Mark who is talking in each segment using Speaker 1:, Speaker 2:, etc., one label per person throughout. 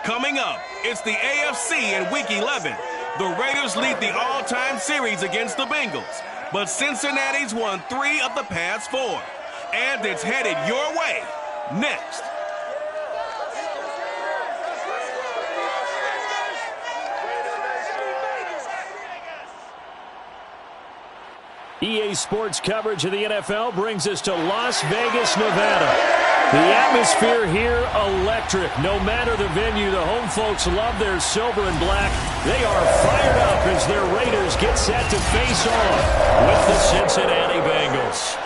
Speaker 1: Coming up, it's the AFC in Week 11. The Raiders lead the all-time series against the Bengals, but Cincinnati's won 3 of the past 4. And it's headed your way next.
Speaker 2: EA Sports coverage of the NFL brings us to Las Vegas, Nevada. The atmosphere here, electric. No matter the venue, the home folks love their silver and black. They are fired up as their Raiders get set to face off with the Cincinnati Bengals.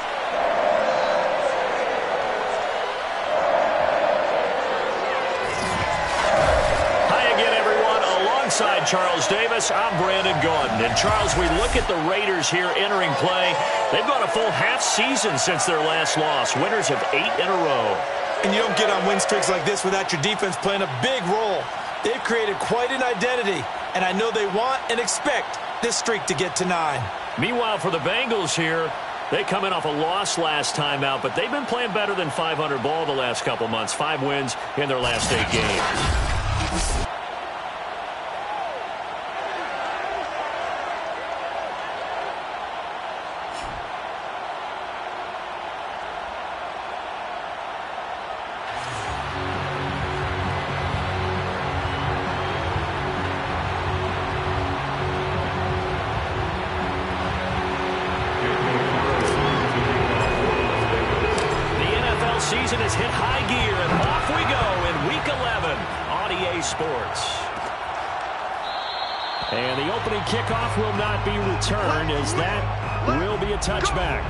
Speaker 2: Alongside Charles Davis, I'm Brandon Gaudin. And Charles, we look at the Raiders here entering play. They've gone a full half season since their last loss. Winners of 8 in a row.
Speaker 3: And you don't get on win streaks like this without your defense playing a big role. They've created quite an identity, and I know they want and expect this streak to get to 9.
Speaker 2: Meanwhile, for the Bengals here, they come in off a loss last time out, but they've been playing better than 500 ball the last couple months. 5 wins in their last 8 games. Season has hit high gear, and off we go in Week 11 on EA Sports. And the opening kickoff will not be returned, as that will be a touchback.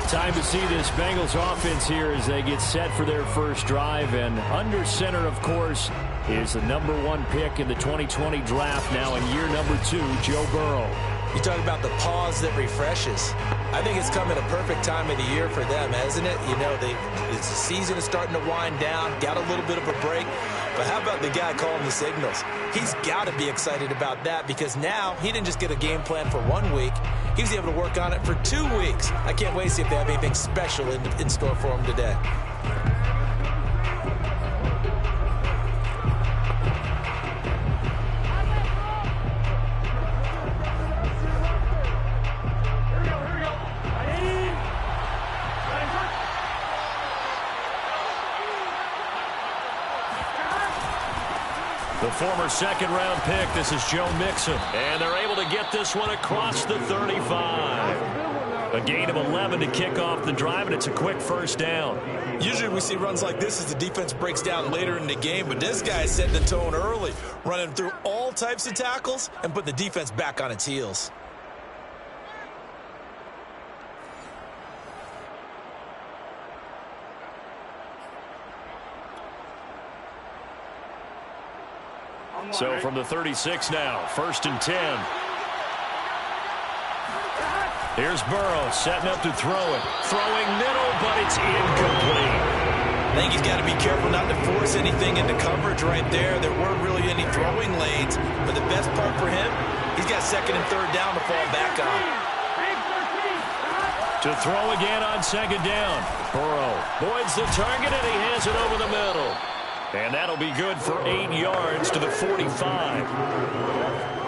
Speaker 2: Time to see this Bengals offense here as they get set for their first drive. And under center, of course, is the #1 pick in the 2020 draft, now in year number 2, Joe Burrow.
Speaker 3: You talk about the pause that refreshes. I think it's come at a perfect time of the year for them, hasn't it? You know, the season is starting to wind down, got a little bit of a break. But how about the guy calling the signals? He's got to be excited about that, because now he didn't just get a game plan for 1 week. He was able to work on it for 2 weeks. I can't wait to see if they have anything special in store for him today.
Speaker 2: The former second-round pick, this is Joe Mixon. And they're able to get this one across the 35. A gain of 11 to kick off the drive, and it's a quick first down.
Speaker 3: Usually we see runs like this as the defense breaks down later in the game, but this guy is setting the tone early, running through all types of tackles and put the defense back on its heels.
Speaker 2: So from the 36 now, 1st and 10. Here's Burrow setting up to throw it. Throwing middle, but it's incomplete.
Speaker 3: I think he's got to be careful not to force anything into coverage right there. There weren't really any throwing lanes, but the best part for him, he's got 2nd and 3rd down to fall back on.
Speaker 2: To throw again on 2nd down. Burrow voids the target, and he hands it over the middle. And that'll be good for 8 yards to the 45.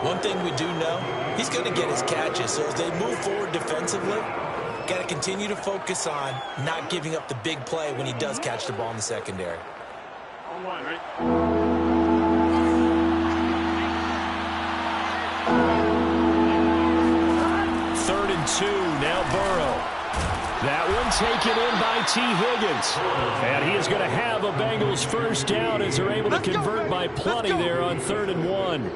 Speaker 3: One thing we do know, he's going to get his catches. So as they move forward defensively, got to continue to focus on not giving up the big play when he does catch the ball in the secondary.
Speaker 2: 3rd and 2, now Burrow. That one taken in by T. Higgins. And he is going to have a Bengals first down as they're able to convert by plenty there on 3rd and 1.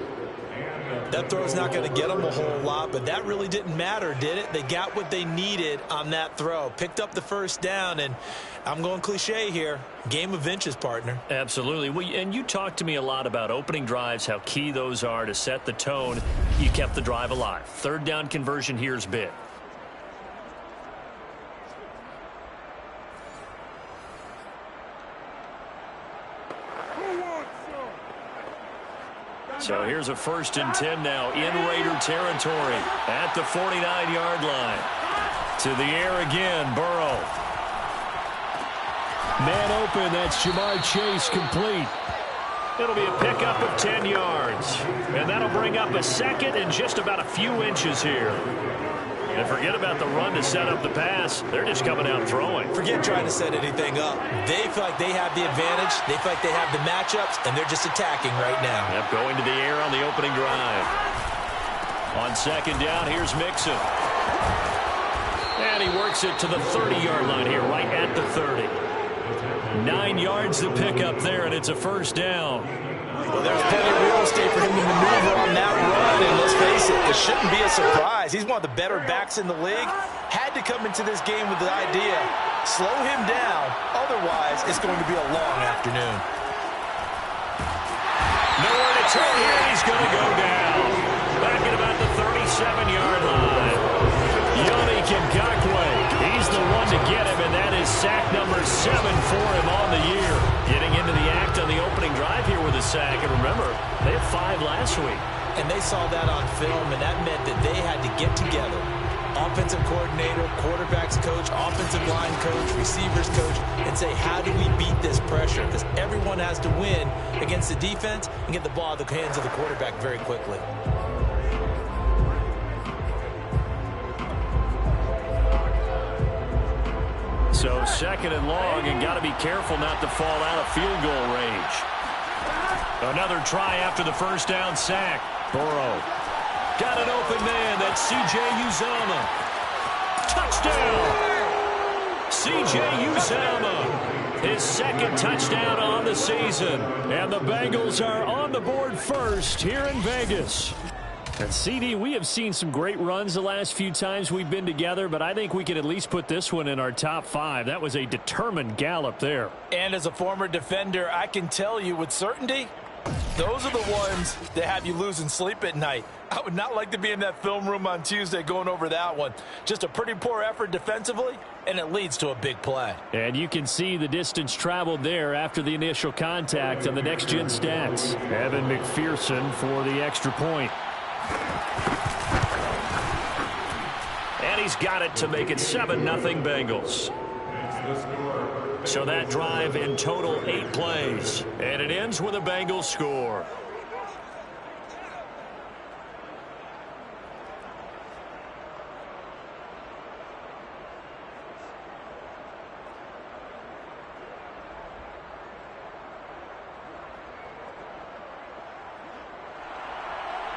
Speaker 3: That throw's not going to get them a whole lot, but that really didn't matter, did it? They got what they needed on that throw. Picked up the first down, and I'm going cliche here. Game of inches, partner.
Speaker 2: Absolutely. And you talked to me a lot about opening drives, how key those are to set the tone. You kept the drive alive. 3rd down conversion here is big. So here's a 1st and 10 now in Raider territory at the 49-yard line. To the air again, Burrow. Man open, that's Jamar Chase complete. It'll be a pickup of 10 yards. And that'll bring up a second and just about a few inches here. And forget about the run to set up the pass. They're just coming out throwing.
Speaker 3: Forget trying to set anything up. They feel like they have the advantage. They feel like they have the matchups, and they're just attacking right now.
Speaker 2: Yep, going to the air on the opening drive. On second down, here's Mixon. And he works it to the 30-yard line here, right at the 30. 9 yards to pick up there, and it's a first down.
Speaker 3: Well, there's plenty of real estate for him to maneuver on that run, and let's face it, it shouldn't be a surprise. He's one of the better backs in the league. Had to come into this game with the idea, slow him down, otherwise it's going to be a long afternoon.
Speaker 2: Nowhere to turn here, he's going to go down. Back at about the 37-yard line. Yannick Ngakoue, he's the one to get him, and that is sack number 7 for him on the year. Getting into the act on the opening drive here with a sack. And remember, they had 5 last week.
Speaker 3: And they saw that on film, and that meant that they had to get together. Offensive coordinator, quarterbacks coach, offensive line coach, receivers coach, and say, how do we beat this pressure? Because everyone has to win against the defense and get the ball out of the hands of the quarterback very quickly.
Speaker 2: So second and long, and got to be careful not to fall out of field goal range. Another try after the first down sack. Burrow. Got an open man. That's C.J. Uzomah. Touchdown! C.J. Uzomah. His second touchdown on the season. And the Bengals are on the board first here in Vegas. And CD, we have seen some great runs the last few times we've been together, but I think we can at least put this one in our top 5. That was a determined gallop there.
Speaker 3: And as a former defender, I can tell you with certainty, those are the ones that have you losing sleep at night. I would not like to be in that film room on Tuesday going over that one. Just a pretty poor effort defensively, and it leads to a big play.
Speaker 2: And you can see the distance traveled there after the initial contact on the next-gen stats. Evan McPherson for the extra point. And he's got it to make it 7-0 Bengals. So that drive in total 8 plays. And it ends with a Bengals score.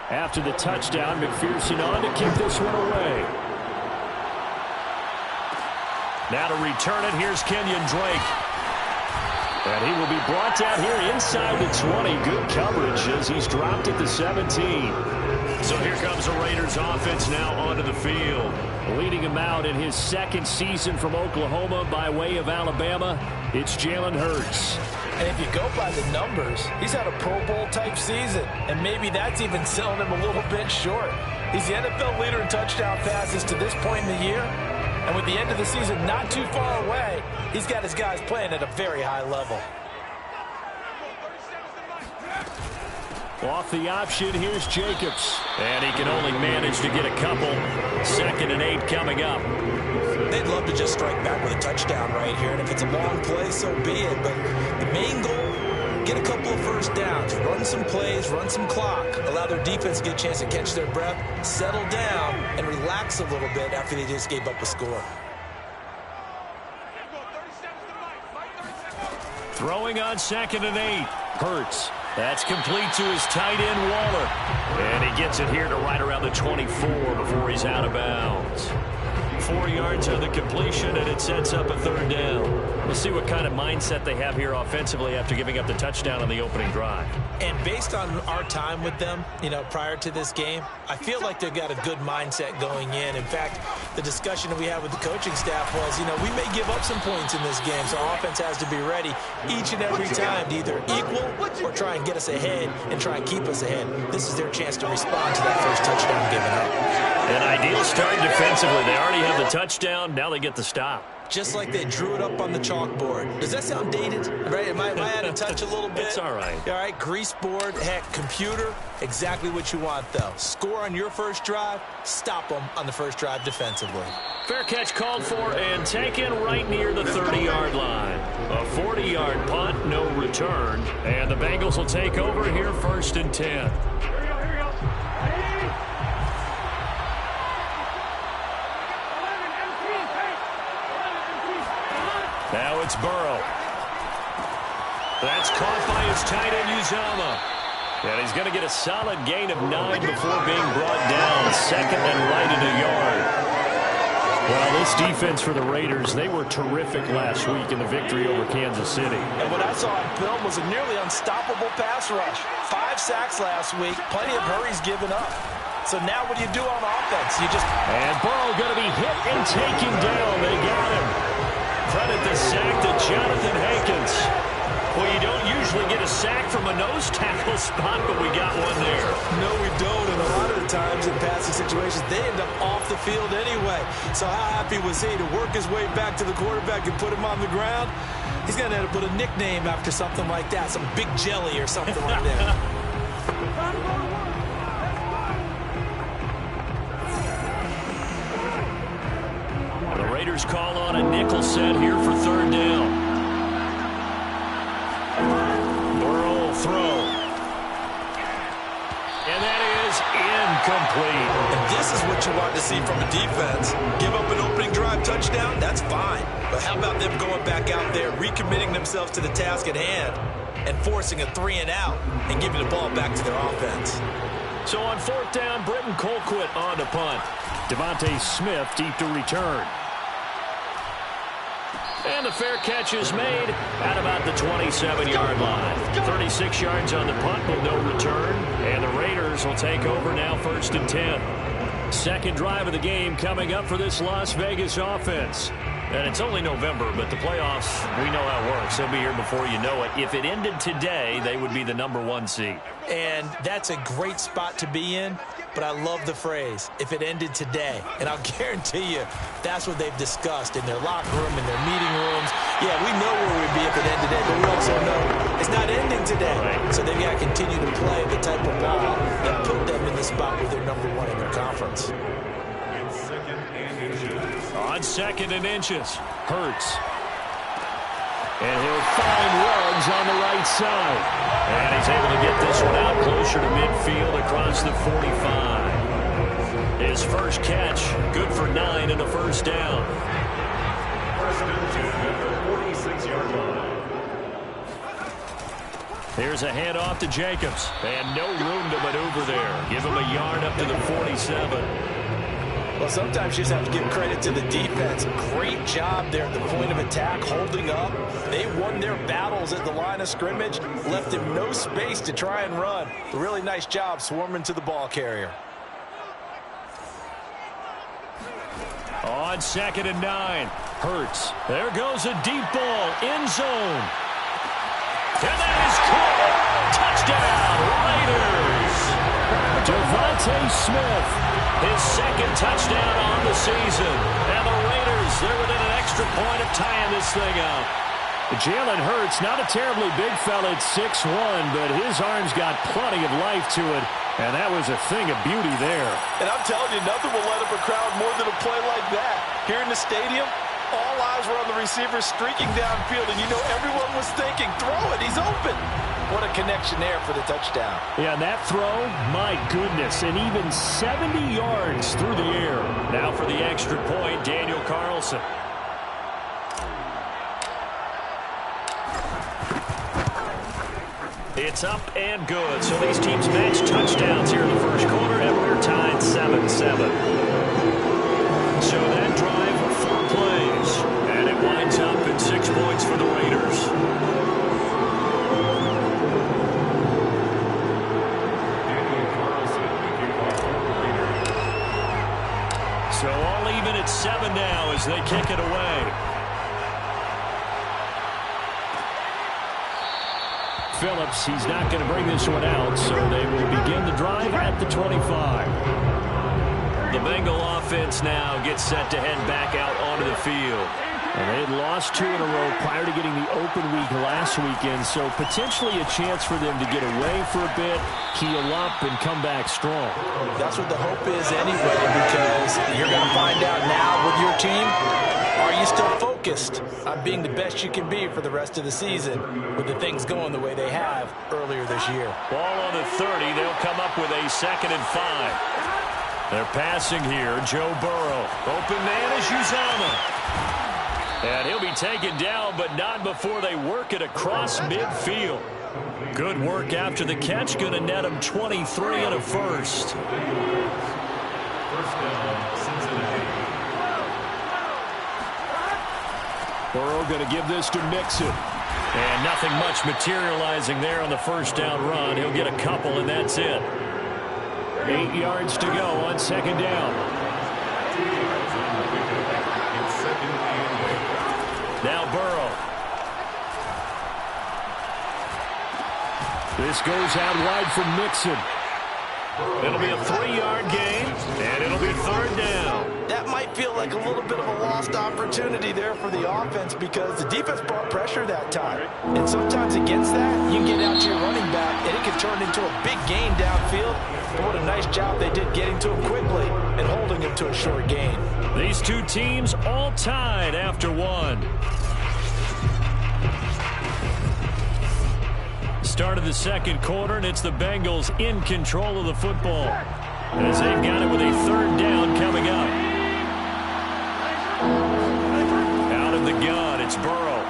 Speaker 2: After the touchdown, McPherson on to kick this one away. Now to return it, here's Kenyon Drake. And he will be brought down here inside the 20. Good coverage as he's dropped at the 17. So here comes the Raiders offense now onto the field. Leading him out in his second season from Oklahoma by way of Alabama, it's Jalen Hurts.
Speaker 3: And if you go by the numbers, he's had a Pro Bowl-type season, and maybe that's even selling him a little bit short. He's the NFL leader in touchdown passes to this point in the year, and with the end of the season not too far away, he's got his guys playing at a very high level.
Speaker 2: Off the option, here's Jacobs. And he can only manage to get a couple. 2nd and 8 coming up.
Speaker 3: They'd love to just strike back with a touchdown right here, and if it's a long play, so be it. But the main goal, get a couple of first downs, run some plays, run some clock, allow their defense to get a chance to catch their breath, settle down, and relax a little bit after they just gave up a score.
Speaker 2: Throwing on 2nd and 8. Hurts. That's complete to his tight end, Waller. And he gets it here to right around the 24 before he's out of bounds. 4 yards on the completion, and it sets up a 3rd down. We'll see what kind of mindset they have here offensively after giving up the touchdown on the opening drive.
Speaker 3: And based on our time with them, prior to this game, I feel like they've got a good mindset going in. In fact, the discussion that we had with the coaching staff was, we may give up some points in this game, so offense has to be ready each and every time to either equal or try and get us ahead and try and keep us ahead. This is their chance to respond to that first touchdown given up.
Speaker 2: An ideal start defensively. They already have the touchdown. Now they get the stop.
Speaker 3: Just like they drew it up on the chalkboard. Does that sound dated? Right? Am I out of touch a little bit?
Speaker 2: It's all right.
Speaker 3: All right, grease board, heck, computer, exactly what you want, though. Score on your first drive, stop them on the first drive defensively.
Speaker 2: Fair catch called for and taken right near the 30-yard line. A 40-yard punt, no return. return, and the Bengals will take over here 1st and 10. Now it's Burrow. That's caught by his tight end, Uzomah. And he's going to get a solid gain of 9 before being brought down. 2nd and right in a yard. Well, this defense for the Raiders, they were terrific last week in the victory over Kansas City.
Speaker 3: And what I saw on film was a nearly unstoppable pass rush. 5 sacks last week, plenty of hurries given up. So now what do you do on offense?
Speaker 2: And Burrow going to be hit and taken down. They got him. Credit the sack to Jonathan Hankins. Well, you don't usually get a sack from a nose tackle spot, but we got one there.
Speaker 3: No, we don't. And a lot of the times in passing situations, they end up off the field anyway. So how happy was he to work his way back to the quarterback and put him on the ground? He's going to have to put a nickname after something like that, some Big Jelly or something like that.
Speaker 2: The Raiders call on a nickel set here for 3rd down. Burrow will throw. And that is incomplete.
Speaker 3: And this is what you want to see from a defense. Give up an opening drive touchdown, that's fine. But how about them going back out there, recommitting themselves to the task at hand, and forcing a 3-and-out and giving the ball back to their offense.
Speaker 2: So on 4th down, Britton Colquitt on to punt. Devontae Smith deep to return. And the fair catch is made at about the 27-yard line. 36 yards on the punt with no return. And the Raiders will take over now 1st and 10. 2nd drive of the game coming up for this Las Vegas offense. And it's only November, but the playoffs, we know how it works. They'll be here before you know it. If it ended today, they would be the #1 seed.
Speaker 3: And that's a great spot to be in. But I love the phrase, if it ended today. And I'll guarantee you, that's what they've discussed in their locker room, in their meeting rooms. Yeah, we know where we'd be if it ended today, but we also know it's not ending today.
Speaker 2: Right.
Speaker 3: So they've got to continue to play the type of ball that put them in the spot where they're #1 in their conference.
Speaker 2: On 2nd and inches, Hurts. And he'll find Ruggs on the right side. And he's able to get this one out closer to midfield across the 45. His first catch, good for 9 and a 1st down. Here's a handoff to Jacobs. And no room to maneuver there. Give him a yard up to the 47.
Speaker 3: Well, sometimes you just have to give credit to the defense. Great job there at the point of attack, holding up. They won their battles at the line of scrimmage, left him no space to try and run. A really nice job swarming to the ball carrier.
Speaker 2: On 2nd and 9, Hurts. There goes a deep ball, end zone. And that is caught. Touchdown, Raiders. Devontae Smith, his 2nd touchdown on the season. And the Raiders, they're within an extra point of tying this thing up. Jalen Hurts, not a terribly big fella at 6'1", but his arms got plenty of life to it. And that was a thing of beauty there.
Speaker 3: And I'm telling you, nothing will let up a crowd more than a play like that. Here in the stadium, all eyes were on the receiver streaking downfield, and you know everyone was thinking, throw it, he's open. What a connection there for the touchdown.
Speaker 2: Yeah, and that throw, my goodness, and even 70 yards through the air. Now for the extra point, Daniel Carlson. It's up and good. So these teams match touchdowns here in the first quarter, and we're tied 7-7. So that drive, 4 plays, and it winds up at 6 points for the Raiders. So all even at 7 now as they kick it away. Phillips, he's not going to bring this one out, so they will begin the drive at the 25. The Bengal offense now gets set to head back out onto the field. And they had lost 2 in a row prior to getting the open week last weekend, so potentially a chance for them to get away for a bit, heal up, and come back strong.
Speaker 3: That's what the hope is anyway, because you're going to find out now with your team, Are you still focused on being the best you can be for the rest of the season with the things going the way they have earlier this year?
Speaker 2: Ball on the 30. They'll come up with a 2nd and 5. They're passing here. Joe Burrow. Open man is Uzomah. And he'll be taken down, but not before they work it across midfield. Good work after the catch. Going to net him 23 and a first. Burrow going to give this to Mixon. And nothing much materializing there on the first down run. He'll get a couple, and that's it. 8 yards to go on 2nd down. Now Burrow. This goes out wide from Mixon. It'll be a 3-yard gain, and it'll be 3rd down.
Speaker 3: That might feel like a little bit of a lost opportunity there for the offense because the defense brought pressure that time. And sometimes against that, you can get out to your running back, and it can turn into a big gain downfield. But what a nice job they did getting to him quickly and holding him to a short gain.
Speaker 2: These two teams all tied after one. Start of the 2nd quarter, and it's the Bengals in control of the football as they've got it with a 3rd down coming up. Out of the gun, it's Burrow.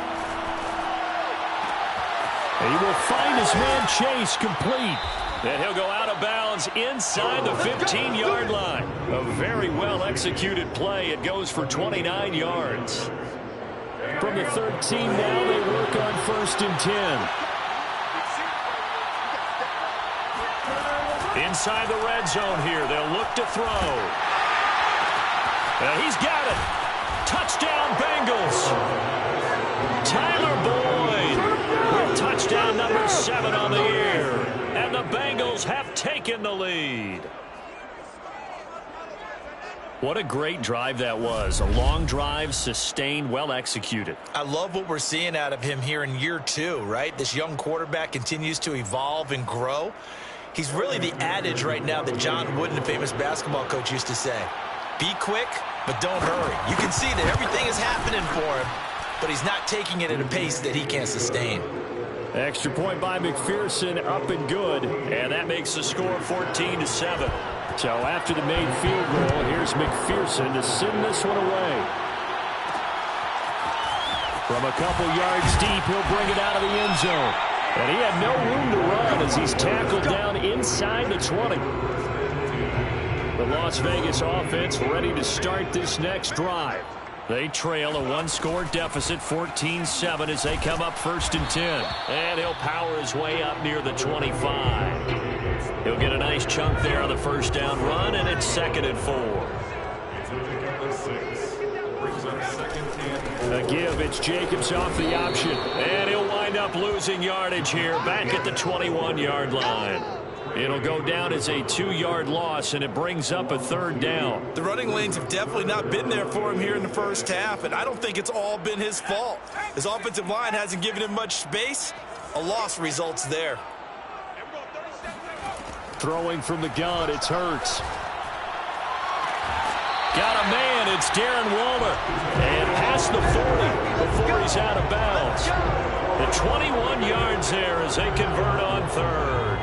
Speaker 2: And he will find his man Chase complete. And he'll go out of bounds inside the 15-yard line. A very well-executed play. It goes for 29 yards. From the 13 now, they work on 1st and 10. Inside the red zone here. They'll look to throw. He's got it. Touchdown, Bengals. Tyler Boyd with touchdown number 7 on the year. And the Bengals have taken the lead. What a great drive that was. A long drive, sustained, well executed.
Speaker 3: I love what we're seeing out of him here in year 2, right? This young quarterback continues to evolve and grow. He's really the adage right now that John Wooden, the famous basketball coach, used to say. Be quick, but don't hurry. You can see that everything is happening for him, but he's not taking it at a pace that he can't sustain.
Speaker 2: Extra point by McPherson, up and good, and that makes the score 14-7. So after the made field goal, here's McPherson to send this one away. From a couple yards deep, he'll bring it out of the end zone. And he had no room to run as he's tackled down inside the 20. The Las Vegas offense ready to start this next drive. They trail a 1-score deficit, 14-7, as they come up 1st and 10. And he'll power his way up near the 25. He'll get a nice chunk there on the first down run, and it's 2nd and 4. A give, it's Jacobs off the option. And he'll wind up losing yardage here, back at the 21-yard line. It'll go down as a 2-yard loss, and it brings up a 3rd down.
Speaker 3: The running lanes have definitely not been there for him here in the first half, and I don't think it's all been his fault. His offensive line hasn't given him much space. A loss results there.
Speaker 2: Throwing from the gun, it's Hurts. Got a man, it's Darren Waller. And past the 40 before he's out of bounds. The 21 yards there as they convert on 3rd.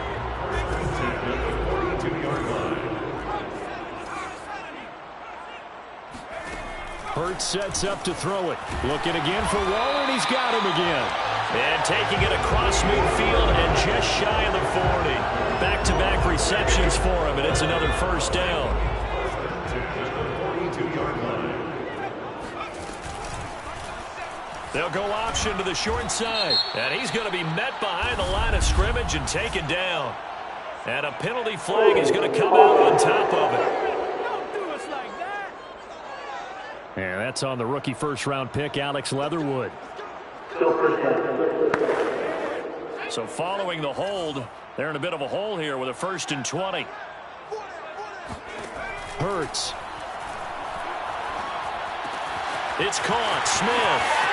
Speaker 2: Hurts sets up to throw it. Looking again for Waller, and he's got him again. And taking it across midfield and just shy of the 40. Back-to-back receptions for him, and it's another 1st down. They'll go option to the short side. And he's going to be met behind the line of scrimmage and taken down. And a penalty flag is going to come out on top of it. And that's on the rookie first-round pick, Alex Leatherwood. So following the hold, they're in a bit of a hole here with a 1st and 20. Hurts. It's caught. Smith.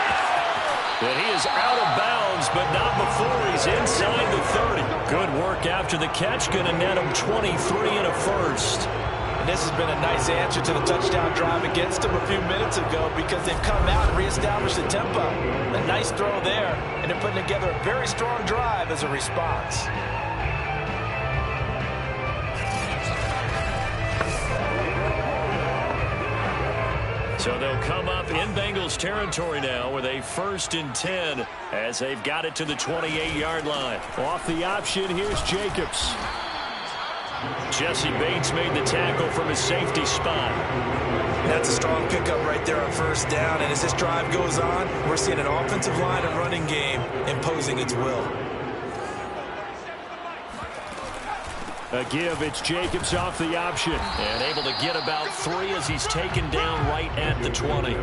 Speaker 2: And he is out of bounds, but not before he's inside the 30. Good work after the catch. Going to net him 23 and a first.
Speaker 3: this has been a nice answer to the touchdown drive against them a few minutes ago because they've come out and reestablished the tempo. A nice throw there, and they're putting together a very strong drive as a response.
Speaker 2: So they'll come up in Bengals territory now with a 1st and 10 as they've got it to the 28-yard line. Off the option, here's Jacobs. Jesse Bates made the tackle from his safety spot.
Speaker 3: That's a strong pickup right there on 1st down. And as this drive goes on, we're seeing an offensive line and running game imposing its will.
Speaker 2: A give, it's Jacobs off the option. And able to get about 3 as he's taken down right at the 20.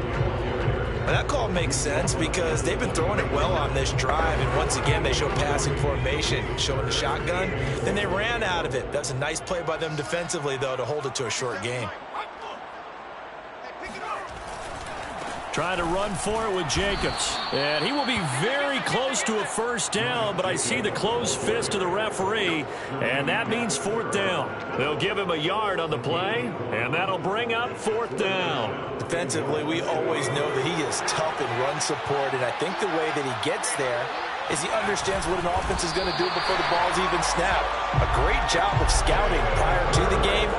Speaker 3: That call makes sense because they've been throwing it well on this drive, and once again they show passing formation, showing the shotgun. Then they ran out of it. That's a nice play by them defensively, though, to hold it to a short gain.
Speaker 2: Trying to run for it with Jacobs. And he will be very close to a 1st down, but I see the closed fist of the referee, and that means 4th down. They'll give him a yard on the play, and that'll bring up 4th down.
Speaker 3: Defensively, we always know that he is tough in run support, and I think the way that he gets there is he understands what an offense is going to do before the ball's even snapped. A great job of scouting prior to the game,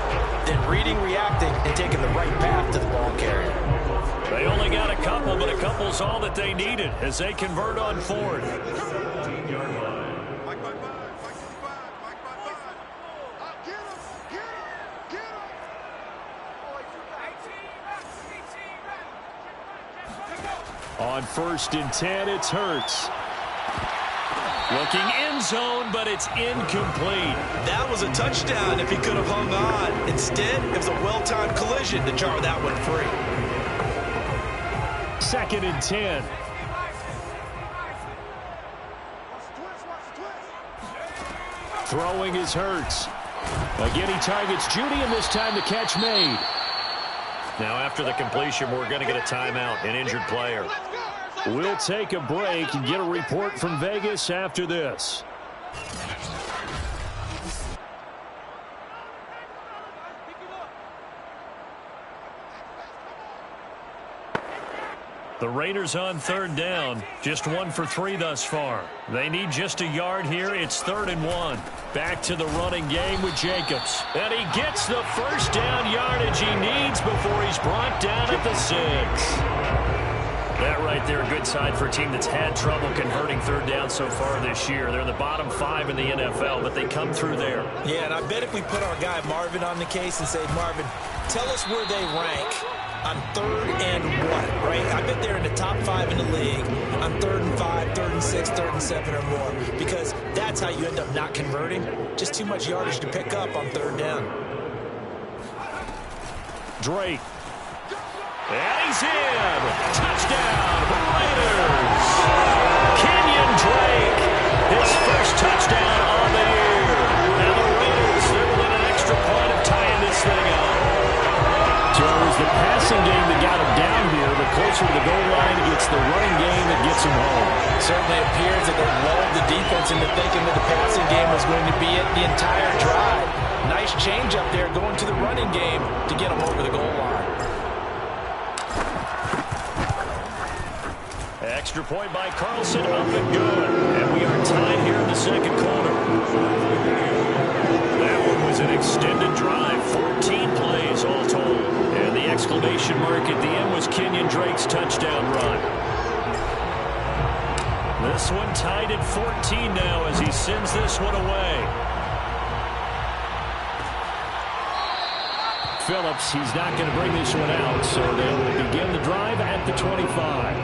Speaker 3: then reading, reacting, and taking the right path to the ball carrier.
Speaker 2: They only got a couple, but a couple's all that they needed as they convert on 4th. On 1st and 10, it's Hurts. Looking end zone, but it's incomplete.
Speaker 3: That was a touchdown if he could have hung on. Instead, it was a well-timed collision to jar that one free.
Speaker 2: 2nd and 10. Throwing is Hurts. Again, he targets Judy, and this time the catch made. Now, after the completion, we're going to get a timeout, an injured player. We'll take a break and get a report from Vegas after this. The Raiders on 3rd down. Just 1 for 3 thus far. They need just a yard here. It's 3rd and 1. Back to the running game with Jacobs. And he gets the 1st down yardage he needs before he's brought down at the 6. That right there, a good sign for a team that's had trouble converting 3rd down so far this year. They're in the bottom 5 in the NFL, but they come through there.
Speaker 3: Yeah, and I bet if we put our guy Marvin on the case and say, Marvin, tell us where they rank on 3rd and what, right? I bet they're in the top 5 in the league on 3rd and 5, 3rd and 6, 3rd and 7 or more, because that's how you end up not converting. Just too much yardage to pick up on 3rd down.
Speaker 2: Drake. And he's in. Touchdown, Raiders. Kenyon Drake, his 1st touchdown on the year. Now the Raiders, they're within an extra point of tying this thing up. So it was the passing game that got him down here, but closer to the goal line, it's the running game that gets him home.
Speaker 3: It certainly appears that they lulled the defense into thinking that the passing game was going to be it the entire drive. Nice change up there going to the running game to get him over the goal line.
Speaker 2: Extra point by Carlson, up and good. And we are tied here in the 2nd quarter. That one was an extended drive, 14 plays all told. And the exclamation mark at the end was Kenyon Drake's touchdown run. This one tied at 14 now as he sends this one away. Phillips, he's not going to bring this one out, so they will begin the drive at the 25.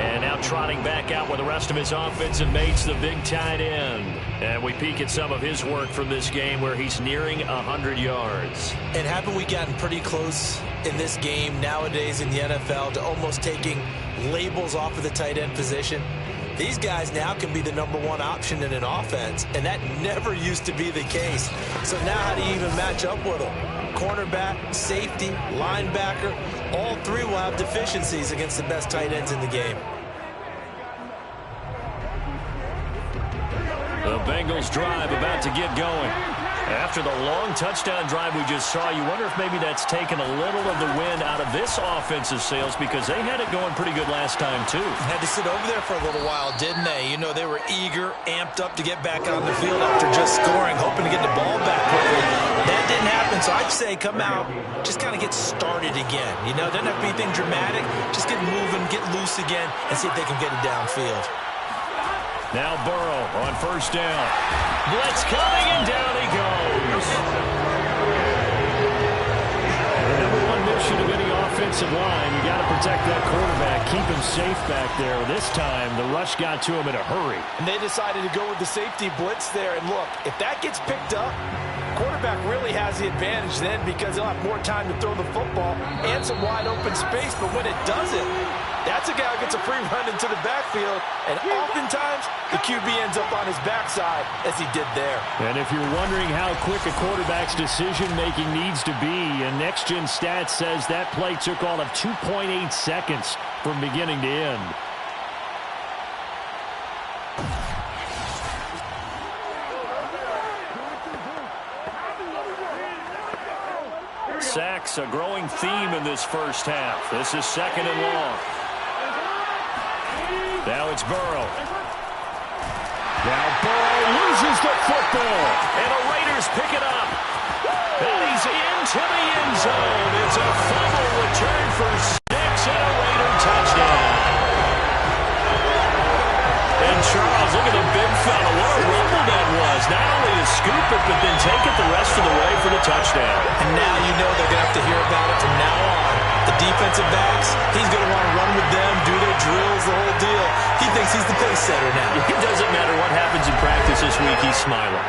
Speaker 2: And now trotting back out with the rest of his offensive mates, the big tight end. And we peek at some of his work from this game where he's nearing 100 yards.
Speaker 3: And haven't we gotten pretty close in this game nowadays in the NFL to almost taking labels off of the tight end position? These guys now can be the #1 option in an offense, and that never used to be the case. So now how do you even match up with them? Cornerback, safety, linebacker, all 3 will have deficiencies against the best tight ends in the game.
Speaker 2: The Bengals drive about to get going. After the long touchdown drive we just saw, you wonder if maybe that's taken a little of the wind out of this offensive sails, because they had it going pretty good last time, too.
Speaker 3: Had to sit over there for a little while, didn't they? You know, they were eager, amped up to get back on the field after just scoring, hoping to get the ball back quickly. That didn't happen, so I'd say come out, just kind of get started again. You know, doesn't have to be anything dramatic. Just get moving, get loose again, and see if they can get it downfield.
Speaker 2: Now Burrow on first down. Blitz coming, and down he goes. The number one mission of any offensive line, you got to protect that quarterback, keep him safe back there. This time, the rush got to him in a hurry.
Speaker 4: And they decided to go with the safety blitz there. And look, if that gets picked up, quarterback really has the advantage then, because he'll have more time to throw the football and some wide open space. But when it doesn't, that's a guy who gets a free run into the backfield, and oftentimes the QB ends up on his backside, as he did there.
Speaker 2: And if you're wondering how quick a quarterback's decision-making needs to be, and Next Gen Stats says that play took all of 2.8 seconds from beginning to end. Sacks, a growing theme in this first half. This is second and long. Now it's Burrow. Now Burrow loses the football, and the Raiders pick it up. And he's into the end zone. It's a fumble return for 6 and a Raider touchdown. And Charles, look at the big fella. What a rumble that was. Not only to scoop it, but then take it the rest of the way for the touchdown.
Speaker 3: And now you know they're going to have to hear about it from now on. The defensive backs, he's going to want to run with them, do their drills, the whole deal. He thinks he's the pace setter now.
Speaker 2: It doesn't matter what happens in practice this week, he's smiling.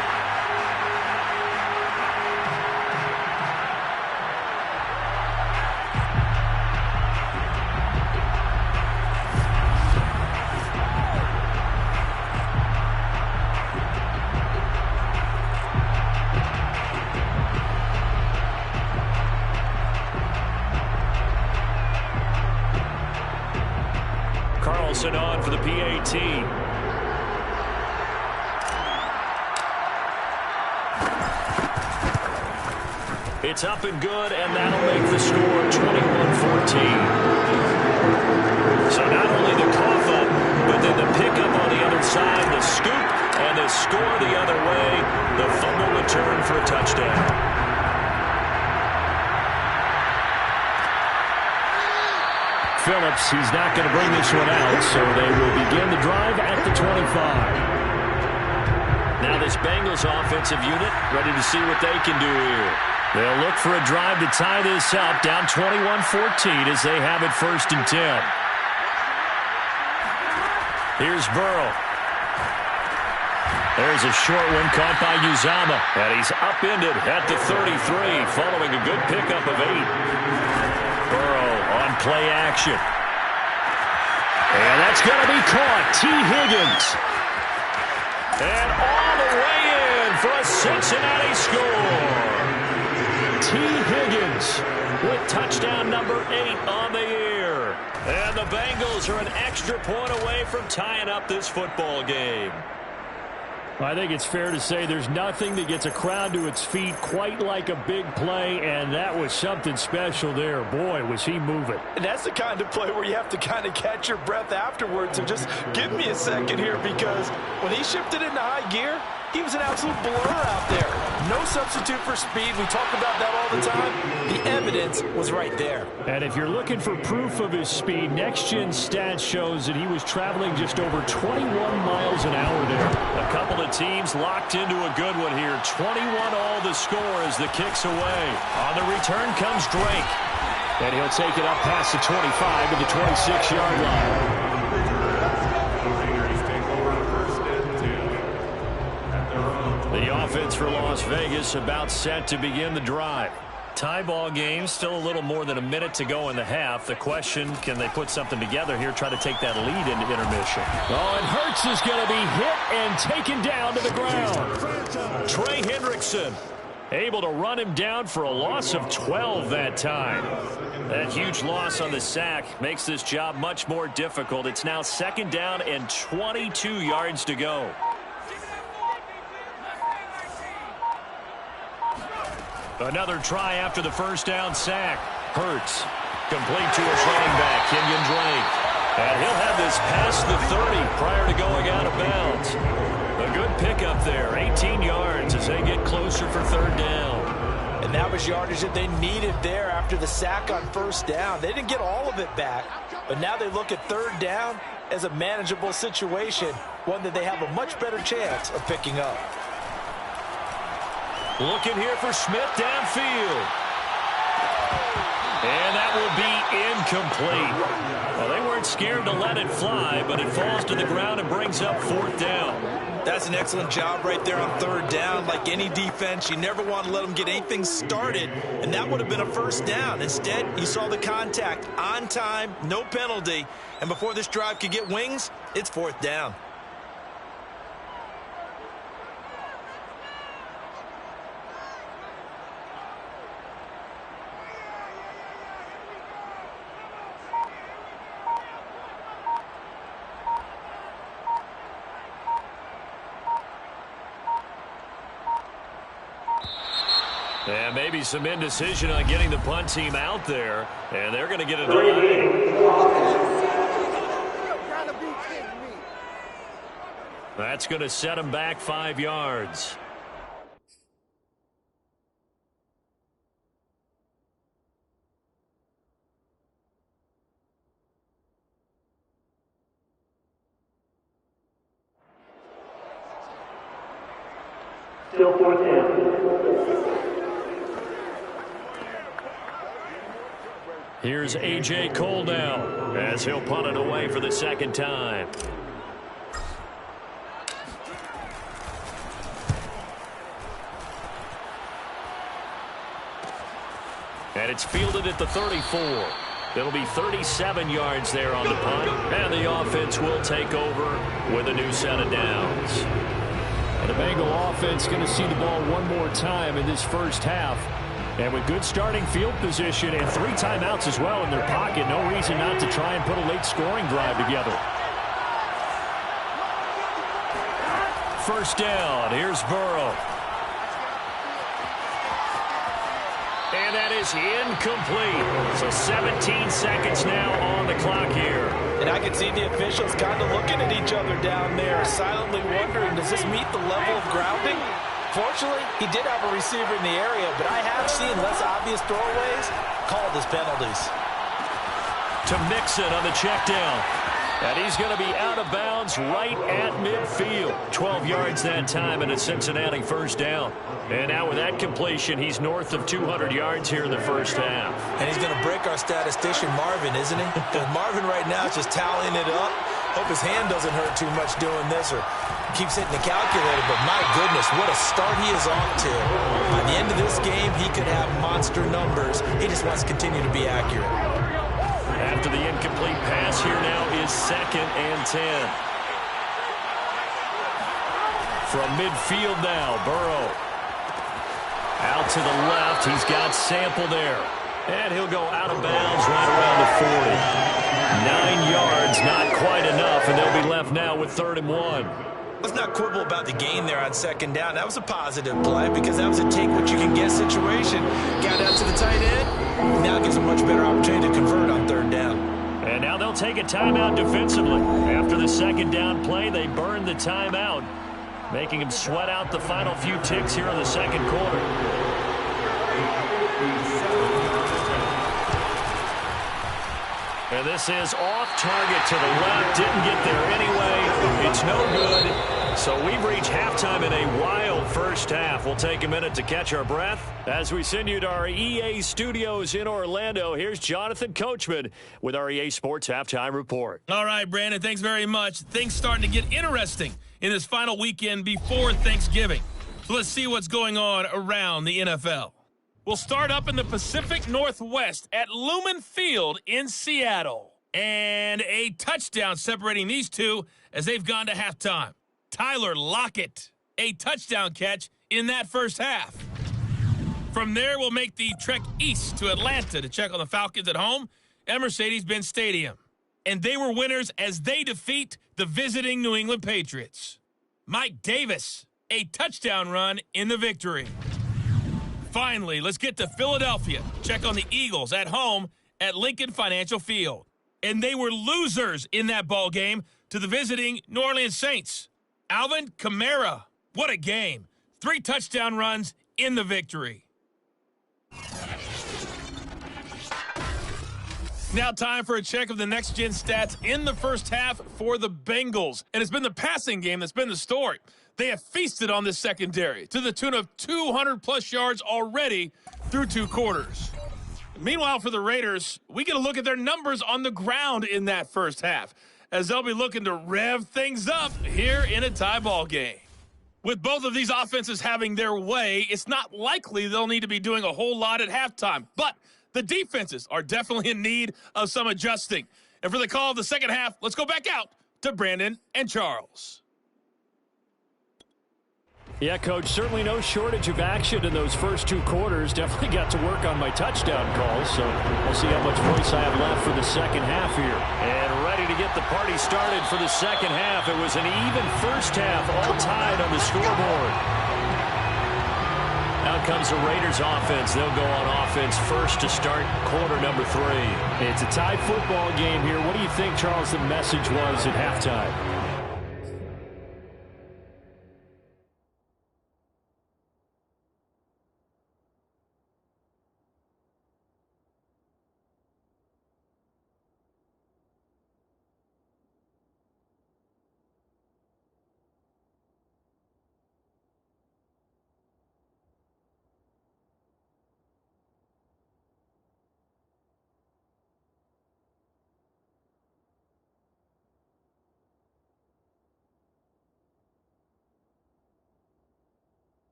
Speaker 2: On for the PAT. It's up and good, and that'll make the score 21-14. So not only the cough up, but then the pickup on the other side, the scoop, and the score the other way, the fumble return for a touchdown. Phillips, he's not going to bring this one out, so they will begin the drive at the 25. Now this Bengals offensive unit ready to see what they can do here. They'll look for a drive to tie this up, down 21-14 as they have it 1st and 10. Here's Burrow. There's a short one caught by Uzama, and he's upended at the 33 following a good pickup of 8. Burrow on play action. And that's going to be caught. T. Higgins. And all the way in for a Cincinnati score. T. Higgins with touchdown number 8 on the year. And the Bengals are an extra point away from tying up this football game. I think it's fair to say there's nothing that gets a crowd to its feet quite like a big play, and that was something special there. Boy, was he moving.
Speaker 4: And that's the kind of play where you have to kind of catch your breath afterwards and just give me a second here, because when he shifted into high gear, he was an absolute blur out there. No substitute for speed. We talk about that all the time. The evidence was right there.
Speaker 2: And if you're looking for proof of his speed, Next Gen Stats shows that he was traveling just over 21 miles an hour there. A couple of teams locked into a good one here. 21-all the score as the kick's away. On the return comes Drake. And he'll take it up past the 25 to the 26-yard line. The offense for Las Vegas about set to begin the drive. Tie ball game, still a little more than a minute to go in the half. The question, can they put something together here, try to take that lead into intermission? Oh, and Hurts is going to be hit and taken down to the ground. Trey Hendrickson able to run him down for a loss of 12 that time. That huge loss on the sack makes this job much more difficult. It's now 2nd down and 22 yards to go. Another try after the first down sack. Hurts. Complete to his running back, Kenyon Drake. And he'll have this past the 30 prior to going out of bounds. A good pickup there, 18 yards as they get closer for third down.
Speaker 4: And that was yardage that they needed there after the sack on first down. They didn't get all of it back, but now they look at third down as a manageable situation, one that they have a much better chance of picking up.
Speaker 2: Looking here for Smith downfield. And that will be incomplete. Well, they weren't scared to let it fly, but it falls to the ground and brings up fourth down.
Speaker 3: That's an excellent job right there on third down. Like any defense, you never want to let them get anything started, and that would have been a first down. Instead, you saw the contact on time, no penalty, and before this drive could get wings, it's fourth down.
Speaker 2: And maybe some indecision on getting the punt team out there. And they're going to get a delay. That's going to set them back 5 yards.
Speaker 5: Still fourth down.
Speaker 2: Here's A.J. Cole now as he'll punt it away for the second time. And it's fielded at the 34. It'll be 37 yards there on the punt. And the offense will take over with a new set of downs.
Speaker 6: And the Bengal offense going to see the ball one more time in this first half. And with good starting field position and 3 timeouts as well in their pocket, no reason not to try and put a late scoring drive together.
Speaker 2: First down. Here's Burrow. And that is incomplete. So 17 seconds now on the clock here.
Speaker 4: And I can see the officials kind of looking at each other down there, silently wondering, does this meet the level of grounding? Fortunately, he did have a receiver in the area, but I have seen less obvious throwaways called as penalties.
Speaker 2: To Mixon on the check down. And he's going to be out of bounds right at midfield. 12 yards that time and a Cincinnati first down. And now with that completion, he's north of 200 yards here in the first half.
Speaker 3: And he's going to break our statistician Marvin, isn't he? Because Marvin right now is just tallying it up. Hope his hand doesn't hurt too much doing this or keeps hitting the calculator. But my goodness, what a start he is off to. By the end of this game, he could have monster numbers. He just wants to continue to be accurate.
Speaker 2: After the incomplete pass, here now is 2nd and 10. From midfield now, Burrow. Out to the left, he's got Sample there. And he'll go out of bounds right around the 40. 9 yards, not quite enough, and they'll be left now with 3rd and 1.
Speaker 3: Let's not quibble about the gain there on second down. That was a positive play because that was a take-what-you-can-get situation. Got out to the tight end. Now gives a much better opportunity to convert on 3rd down.
Speaker 2: And now they'll take a timeout defensively. After the second down play, they burn the timeout, making him sweat out the final few ticks here in the second quarter. And this is off target to the left. Didn't get there anyway. It's no good. So we've reached halftime in a wild first half. We'll take a minute to catch our breath as we send you to our EA studios in Orlando. Here's Jonathan Coachman with our EA Sports Halftime Report.
Speaker 7: All right, Brandon, thanks very much. Things starting to get interesting in this final weekend before Thanksgiving. So let's see what's going on around the NFL. We'll start up in the Pacific Northwest at Lumen Field in Seattle. And a touchdown separating these two as they've gone to halftime. Tyler Lockett, a touchdown catch in that first half. From there, we'll make the trek east to Atlanta to check on the Falcons at home at Mercedes-Benz Stadium. And they were winners as they defeat the visiting New England Patriots. Mike Davis, a touchdown run in the victory. Finally, let's get to Philadelphia. Check on the Eagles at home at Lincoln Financial Field. And they were losers in that ball game to the visiting New Orleans Saints. Alvin Kamara, what a game. 3 touchdown runs in the victory. Now time for a check of the next-gen stats in the first half for the Bengals. And it's been the passing game that's been the story. They have feasted on this secondary to the tune of 200-plus yards already through 2 quarters. Meanwhile, for the Raiders, we get a look at their numbers on the ground in that first half, as they'll be looking to rev things up here in a tie ball game. With both of these offenses having their way, it's not likely they'll need to be doing a whole lot at halftime. But the defenses are definitely in need of some adjusting. And for the call of the second half, let's go back out to Brandon and Charles.
Speaker 6: Yeah, Coach, certainly no shortage of action in those first 2 quarters. Definitely got to work on my touchdown calls, so we'll see how much voice I have left for the second half here. And ready to get the party started for the second half. It was an even first half, all tied on the scoreboard. Out comes the Raiders offense. They'll go on offense first to start quarter number 3. It's a tie football game here. What do you think, Charles, the message was at halftime?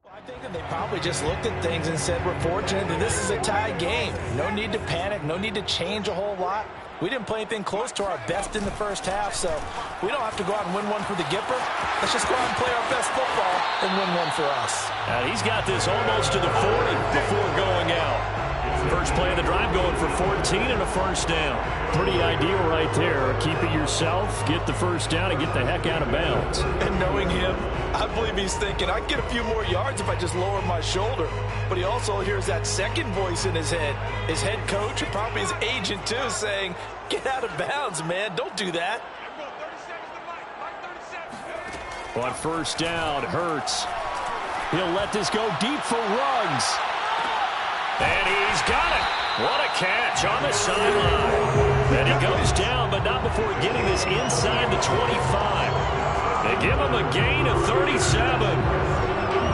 Speaker 4: I think that they probably just looked at things and said, we're fortunate that this is a tie game. No need to panic, no need to change a whole lot. We didn't play anything close to our best in the first half, so we don't have to go out and win one for the Gipper. Let's just go out and play our best football and win one for us.
Speaker 6: He's got this almost to the 40 before going out. First play of the drive going for 14 and a first down. Pretty ideal right there. Keep it yourself, get the first down, and get the heck out of bounds.
Speaker 4: And knowing him, I believe he's thinking, I can get a few more yards if I just lower my shoulder. But he also hears that second voice in his head. His head coach and probably his agent, too, saying, get out of bounds, man. Don't do that.
Speaker 6: On first down, Hurts. He'll let this go deep for Ruggs. And he's got it. What a catch on the sideline. And he goes down, but not before getting this inside the 25. They give him a gain of 37.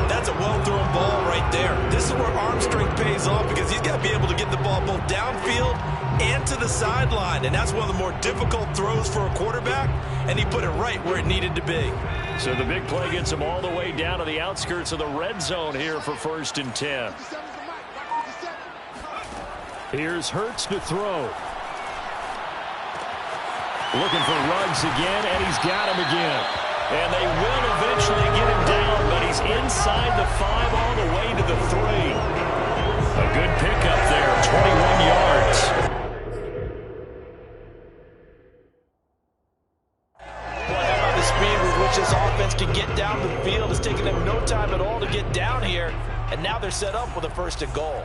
Speaker 3: That's a well-thrown ball right there. This is where arm strength pays off because he's got to be able to get the ball both downfield and to the sideline, and that's one of the more difficult throws for a quarterback, and he put it right where it needed to be.
Speaker 6: So the big play gets him all the way down to the outskirts of the red zone here for 1st and 10. Here's Hurts to throw. Looking for Ruggs again, and he's got him again. And they will eventually get him down, but he's inside the 5 all the way to the 3. A good pickup there, 21 yards.
Speaker 4: Boy, how about the speed with which this offense can get down the field? It's taken them no time at all to get down here, and now they're set up with a 1st and goal.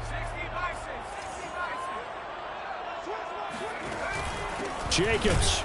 Speaker 6: Jacobs.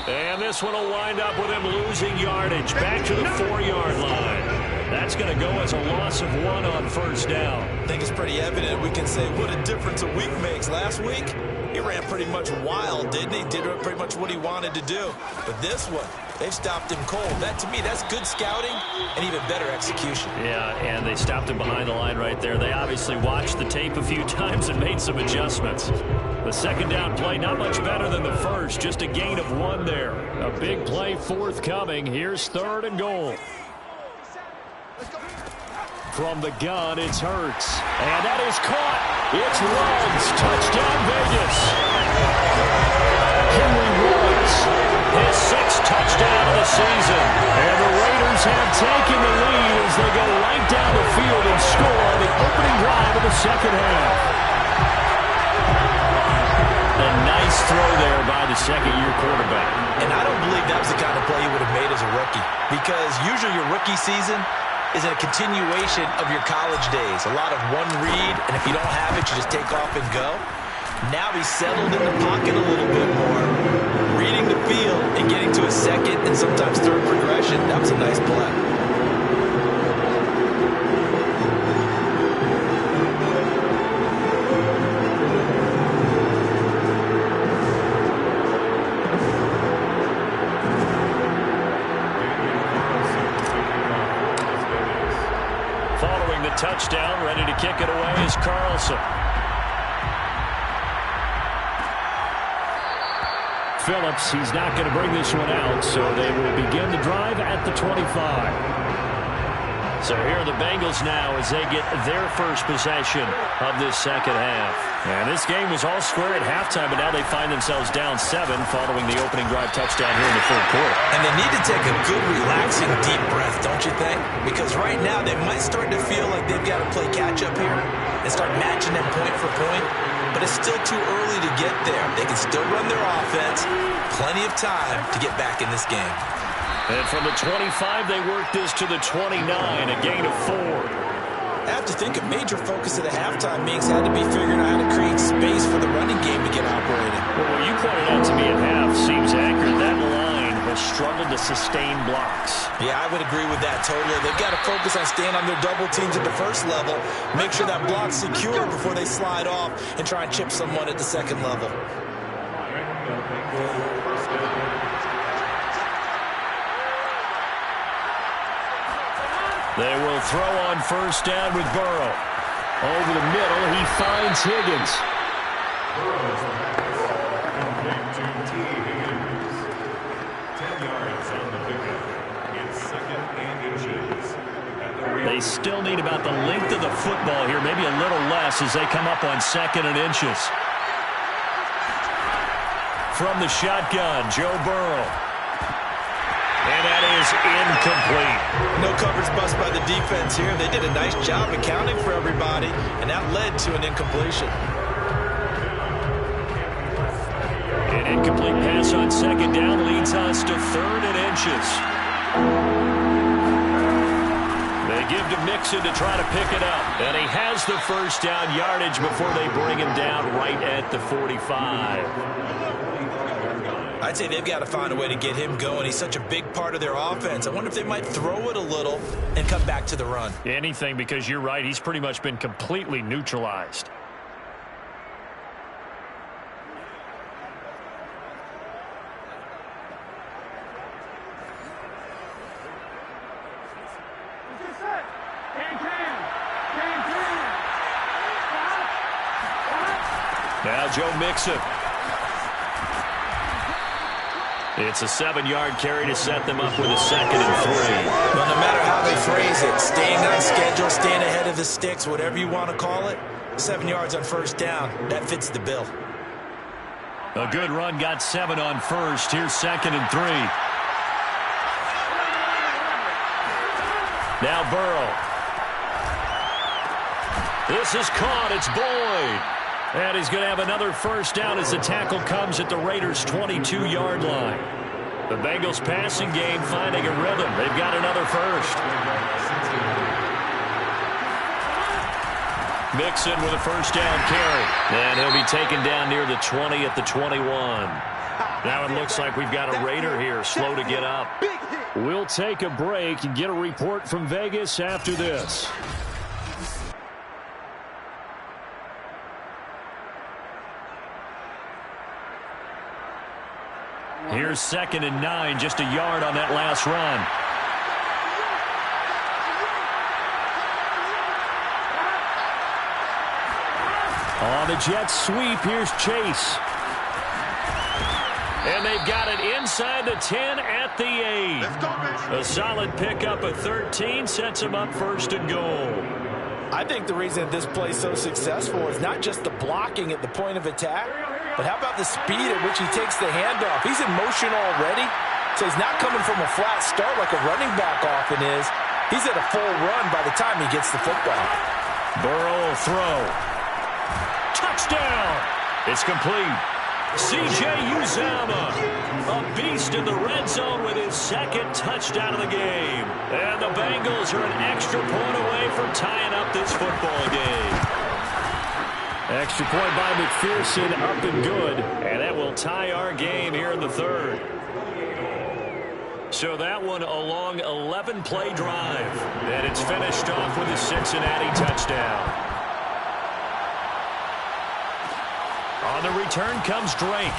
Speaker 6: And this one will wind up with him losing yardage back to the 4-yard line. That's going to go as a loss of 1 on 1st down.
Speaker 3: I think it's pretty evident. We can say what a difference a week makes. Last week, he ran pretty much wild, didn't he? Did pretty much what he wanted to do. But this one, they've stopped him cold. That, to me, that's good scouting and even better execution.
Speaker 6: Yeah, and they stopped him behind the line right there. They obviously watched the tape a few times and made some adjustments. The 2nd down play, not much better than the first. Just a gain of 1 there. A big play forthcoming. Here's 3rd and goal. From the gun, it's Hurts. And that is caught. It's Ruggs. Touchdown, Vegas. Henry Ruggs, his 6th touchdown of the season. And the Raiders have taken the lead as they go right down the field and score on the opening drive of the 2nd half. A nice throw there by the 2nd-year quarterback.
Speaker 3: And I don't believe that was the kind of play he would have made as a rookie, because usually your rookie season is a continuation of your college days. A lot of one read, and if you don't have it, you just take off and go. Now he's settled in the pocket a little bit more, reading the field and getting to a 2nd and sometimes 3rd progression. That was a nice play.
Speaker 6: Touchdown, ready to kick it away is Carlson. Phillips, he's not going to bring this one out, so they will begin the drive at the 25. So here are the Bengals now as they get their first possession of this 2nd half. And this game was all square at halftime, but now they find themselves down 7 following the opening drive touchdown here in the 3rd quarter.
Speaker 3: And they need to take a good, relaxing, deep breath, don't you think? Because right now they might start to feel like they've got to play catch-up here and start matching them point for point. But it's still too early to get there. They can still run their offense. Plenty of time to get back in this game.
Speaker 6: And from the 25, they work this to the 29, a gain of 4.
Speaker 3: I have to think a major focus of the halftime meetings had to be figuring out how to create space for the running game to get operating.
Speaker 6: Well, what you pointed out to me at half seems accurate. That line has struggled to sustain blocks.
Speaker 3: Yeah, I would agree with that totally. They've got to focus on staying on their double teams at the 1st level, make sure that block's secure before they slide off and try and chip someone at the 2nd level.
Speaker 6: They will throw on 1st down with Burrow. Over the middle, he finds Higgins. They still need about the length of the football here, maybe a little less as they come up on 2nd and inches. From the shotgun, Joe Burrow. And that is incomplete.
Speaker 3: No coverage bust by the defense here. They did a nice job accounting for everybody, and that led to an incompletion.
Speaker 6: An incomplete pass on 2nd down leads us to 3rd and inches. They give to Mixon to try to pick it up. And he has the 1st down yardage before they bring him down right at the 45.
Speaker 3: I'd say they've got to find a way to get him going. He's such a big part of their offense. I wonder if they might throw it a little and come back to the run.
Speaker 6: Anything, because you're right. He's pretty much been completely neutralized.
Speaker 2: Now Joe Mixon. It's a 7-yard carry to set them up with a 2nd and 3.
Speaker 3: Well, no matter how they phrase it, staying on schedule, staying ahead of the sticks, whatever you want to call it, 7 yards on first down, that fits the bill.
Speaker 2: A good run got 7 on first. Here's 2nd and 3. Now Burrow. This is caught. It's Boyd. And he's going to have another first down as the tackle comes at the Raiders' 22-yard line. The Bengals passing game finding a rhythm. They've got another first. Mixon with a first down carry. And he'll be taken down near the 20 at the 21. Now it looks like we've got a Raider here, slow to get up.
Speaker 6: We'll take a break and get a report from Vegas after this.
Speaker 2: Here's 2nd and 9, just a yard on that last run.
Speaker 6: On the jet sweep, here's Chase.
Speaker 2: And they've got it inside the 10 at the 8. A solid pickup of 13 sets them up 1st and goal.
Speaker 4: I think the reason that this play is so successful is not just the blocking at the point of attack, but how about the speed at which he takes the handoff? He's in motion already, so he's not coming from a flat start like a running back often is. He's at a full run by the time he gets the football.
Speaker 2: Burrow will throw. Touchdown! It's complete. C.J. Uzomah, a beast in the red zone with his 2nd touchdown of the game. And the Bengals are an extra point away from tying up this football game.
Speaker 6: Extra point by McPherson, up and good.
Speaker 2: And that will tie our game here in the 3rd. So that one a long 11-play drive. And it's finished off with a Cincinnati touchdown. On the return comes Drake.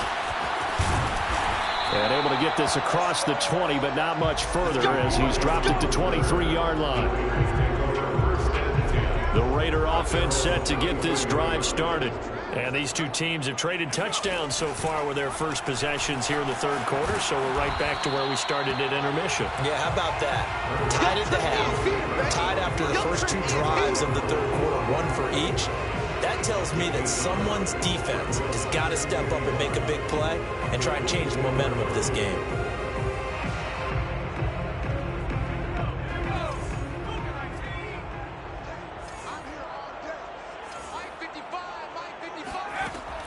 Speaker 6: And able to get this across the 20, but not much further as he's dropped it to 23-yard line. The Raider offense set to get this drive started. And these two teams have traded touchdowns so far with their first possessions here in the 3rd quarter, so we're right back to where we started at intermission.
Speaker 3: Yeah, how about that? Tied at the half, tied after the first 2 drives of the 3rd quarter, 1 for each. That tells me that someone's defense has got to step up and make a big play and try and change the momentum of this game.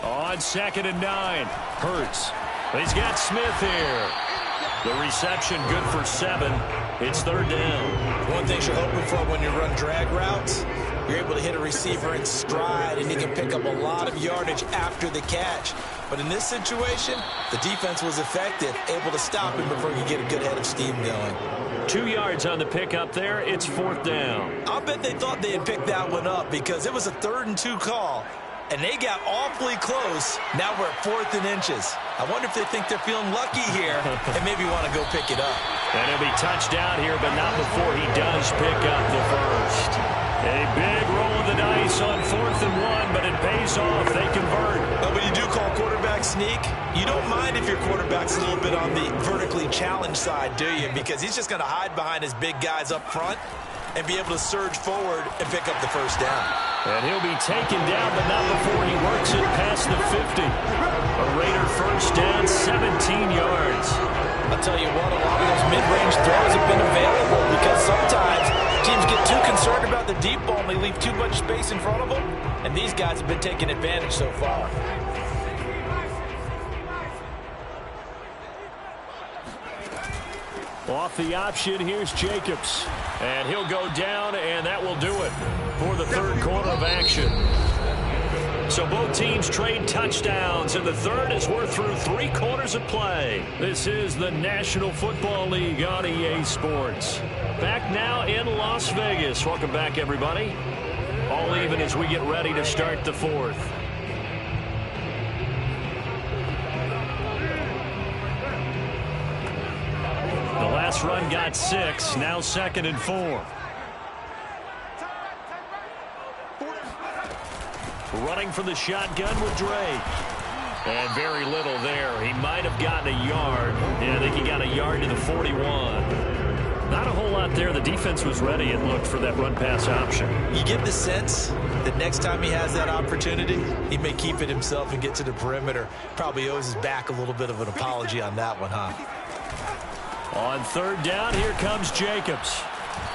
Speaker 2: On 2nd and 9, Hurts. He's got Smith here. The reception good for 7. It's 3rd down.
Speaker 3: One thing you're hoping for when you run drag routes, you're able to hit a receiver in stride, and he can pick up a lot of yardage after the catch. But in this situation, the defense was effective, able to stop him before he could get a good head of steam going.
Speaker 2: 2 yards on the pickup there. It's 4th down.
Speaker 3: I'll bet they thought they had picked that one up because it was a 3rd and 2 call, and they got awfully close. Now we're at 4th and inches. I wonder if they think they're feeling lucky here and maybe want to go pick it up.
Speaker 2: And he'll be touchdown here, but not before he does pick up the first. A big roll of the dice on 4th and 1, but it pays off. They convert.
Speaker 3: But when you do call quarterback sneak, you don't mind if your quarterback's a little bit on the vertically challenged side, do you? Because he's just going to hide behind his big guys up front and be able to surge forward and pick up the first down.
Speaker 2: And he'll be taken down, but not before he works it past the 50. A Raider first down, 17 yards.
Speaker 4: I'll tell you what, a lot of those mid-range throws have been available because sometimes teams get too concerned about the deep ball and they leave too much space in front of them, and these guys have been taking advantage so far.
Speaker 6: Off the option, here's Jacobs.
Speaker 2: And he'll go down, and that will do it for the 3rd quarter of action. So both teams trade touchdowns in the 3rd as we're through 3 quarters of play. This is the National Football League on EA Sports. Back now in Las Vegas. Welcome back, everybody. All even as we get ready to start the 4th. The last run got 6, now 2nd and 4. Running from the shotgun with Drake. And very little there. He might have gotten a yard. Yeah, I think he got a yard to the 41. Not a whole lot there. The defense was ready, it looked, for that run-pass option.
Speaker 3: You get the sense that next time he has that opportunity, he may keep it himself and get to the perimeter. Probably owes his back a little bit of an apology on that one, huh?
Speaker 2: On third down, here comes Jacobs.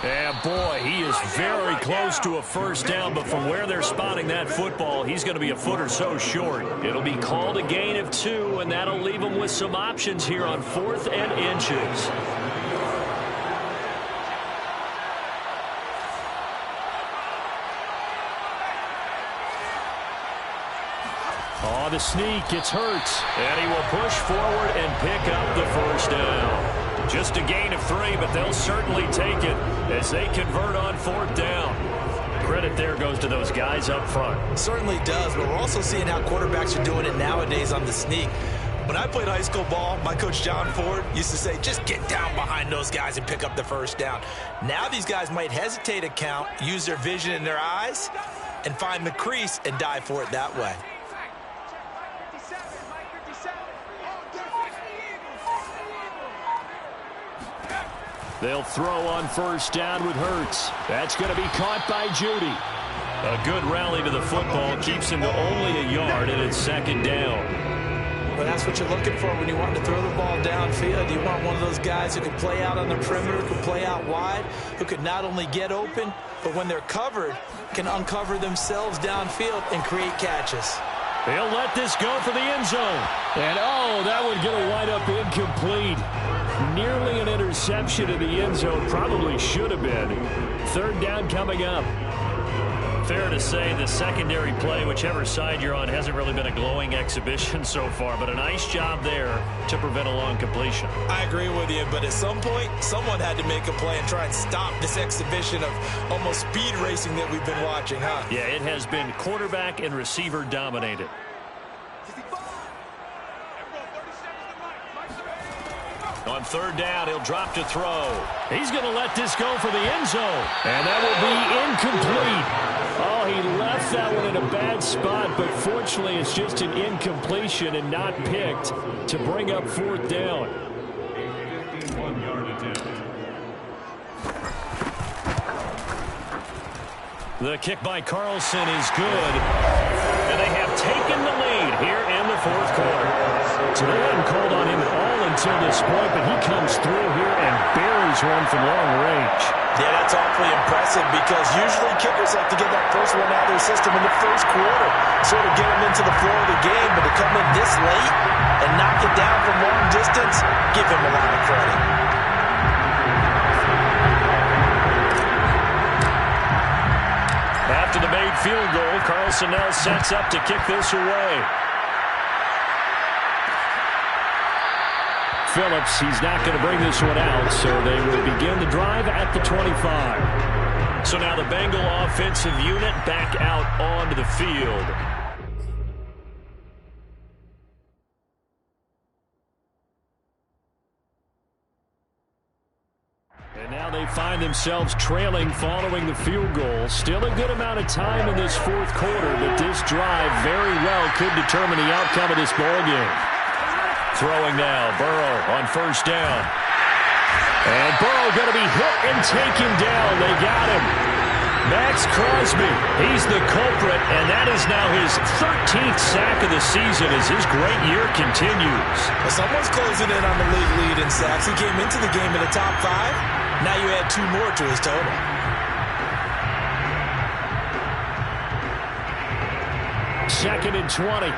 Speaker 2: And boy, he is very close to a first down, but from where they're spotting that football, he's going to be a foot or so short. It'll be called a gain of 2, and that'll leave him with some options here on 4th and inches. On the sneak, it's Hurts, and he will push forward and pick up the first down. Just a gain of 3, but they'll certainly take it as they convert on 4th down. Credit there goes to those guys up front.
Speaker 3: Certainly does, but we're also seeing how quarterbacks are doing it nowadays on the sneak. When I played high school ball, my coach John Ford used to say, just get down behind those guys and pick up the first down. Now these guys might hesitate to count, use their vision in their eyes, and find the crease and dive for it that way.
Speaker 2: They'll throw on first down with Hurts. That's going to be caught by Judy. A good rally to the football keeps him to only a yard, and it's second down.
Speaker 3: Well, that's what you're looking for when you want to throw the ball downfield. You want one of those guys who can play out on the perimeter, who can play out wide, who can not only get open, but when they're covered, can uncover themselves downfield and create catches.
Speaker 2: He'll let this go for the end zone. And, oh, that would get a wind-up incomplete. Nearly an interception in the end zone. Probably should have been. Third down coming up. Fair to say the secondary play, whichever side you're on, hasn't really been a glowing exhibition so far, but a nice job there to prevent a long completion.
Speaker 3: I agree with you, but at some point, someone had to make a play and try and stop this exhibition of almost speed racing that we've been watching, huh?
Speaker 2: Yeah, it has been quarterback and receiver dominated. On third down, he'll drop to throw. He's going to let this go for the end zone. And that will be incomplete. Oh, he left that one in a bad spot, but fortunately it's just an incompletion and not picked to bring up fourth down. The kick by Carlson is good. And they have taken the lead here in the fourth quarter. So they hadn't called on him at all until this point, but he comes through here and buries one from long range.
Speaker 3: Yeah, that's awfully impressive because usually kickers like to get that first one out of their system in the first quarter, sort of get them into the flow of the game, but to come in this late and knock it down from long distance, give him a lot of credit.
Speaker 2: After the made field goal, Carlson now sets up to kick this away. Phillips, he's not going to bring this one out, so they will begin the drive at the 25. So now the Bengal offensive unit back out onto the field. And now they find themselves trailing following the field goal. Still a good amount of time in this fourth quarter, but this drive very well could determine the outcome of this ballgame. Throwing now, Burrow on first down. And Burrow going to be hit and taken down. They got him. Max Crosby, he's the culprit, and that is now his 13th sack of the season as his great year continues.
Speaker 3: Well, someone's closing in on the league lead in sacks. He came into the game in the top 5. Now you add 2 more to his total.
Speaker 2: Second and 20.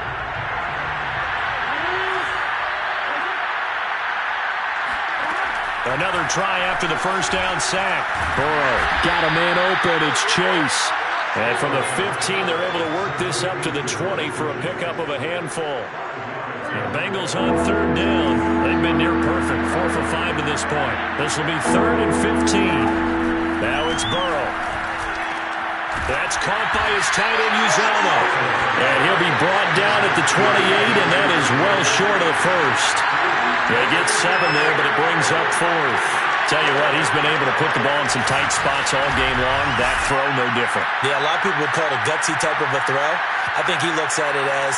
Speaker 2: Another try after the first down sack. Burrow got a man open. It's Chase. And from the 15, they're able to work this up to the 20 for a pickup of a handful. The Bengals on third down. They've been near perfect. 4 for 5 to this point. This will be third and 15. Now it's Burrow. That's caught by his tight end, Uzama. And he'll be brought down at the 28, and that is well short of the first. They get 7 there, but it brings up 4th. Tell you what, he's been able to put the ball in some tight spots all game long. That throw, no different.
Speaker 3: Yeah, a lot of people would call it a gutsy type of a throw. I think he looks at it as,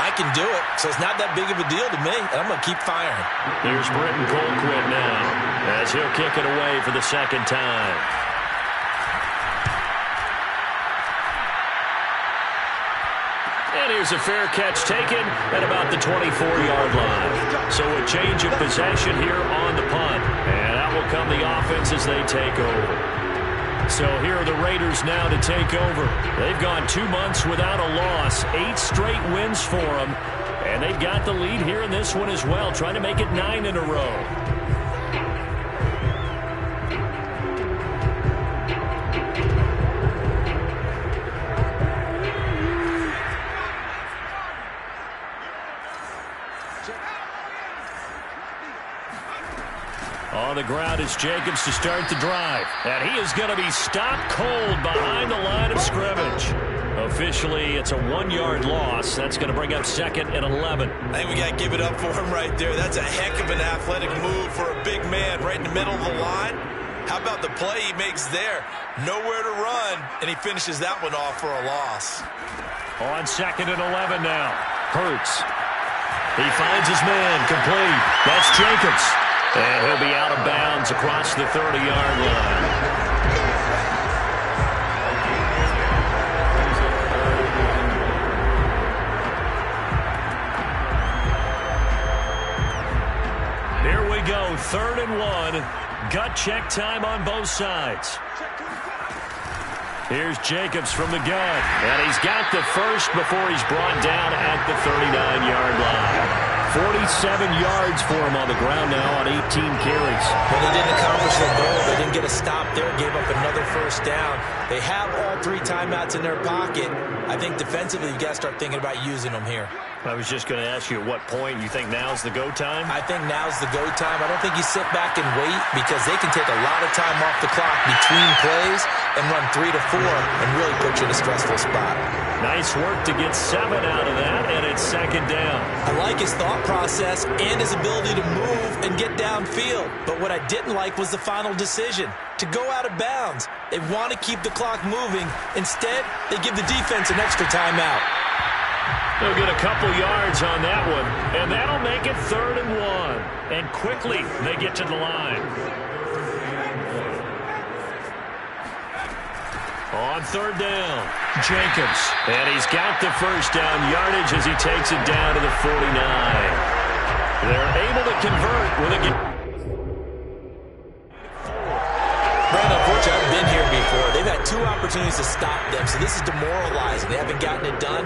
Speaker 3: I can do it, so it's not that big of a deal to me, and I'm going to keep firing.
Speaker 2: Here's Britton Colquitt now, as he'll kick it away for the second time. And here's a fair catch taken at about the 24-yard line. So a change of possession here on the punt. And out will come the offense as they take over. So here are the Raiders now to take over. They've gone 2 months without a loss. 8 straight wins for them. And they've got the lead here in this one as well, trying to make it 9 in a row. On the ground is Jacobs to start the drive. And he is going to be stopped cold behind the line of scrimmage. Officially, it's a 1-yard loss. That's going to bring up 2nd and 11.
Speaker 3: I think we got to give it up for him right there. That's a heck of an athletic move for a big man right in the middle of the line. How about the play he makes there? Nowhere to run, and he finishes that one off for a loss.
Speaker 2: On 2nd and 11 now. Hurts. He finds his man complete. That's Jacobs. And he'll be out of bounds across the 30-yard line. Here we go, 3rd and 1. Gut check time on both sides. Here's Jacobs from the gun. And he's got the first before he's brought down at the 39-yard line. 47 yards for him on the ground now on 18 carries.
Speaker 3: When they didn't accomplish their goal, they didn't get a stop there, gave up another first down. They have all 3 timeouts in their pocket. I think defensively, you've got to start thinking about using them here.
Speaker 2: I was just going to ask you at what point you think now's the go time?
Speaker 3: I think now's the go time. I don't think you sit back and wait because they can take a lot of time off the clock between plays and run 3 to 4 and really put you in a stressful spot.
Speaker 2: Nice work to get 7 out of that, and it's 2nd down.
Speaker 3: I like his thought process and his ability to move and get downfield. But what I didn't like was the final decision, to go out of bounds. They want to keep the clock moving. Instead, they give the defense an extra timeout.
Speaker 2: They'll get a couple yards on that one, and that'll make it 3rd and 1. And quickly, they get to the line. On 3rd down, Jacobs. And he's got the first down yardage as he takes it down to the 49. They're able to convert with a...
Speaker 3: Brandon, unfortunately, I've been here before. They've had 2 opportunities to stop them, so this is demoralizing. They haven't gotten it done.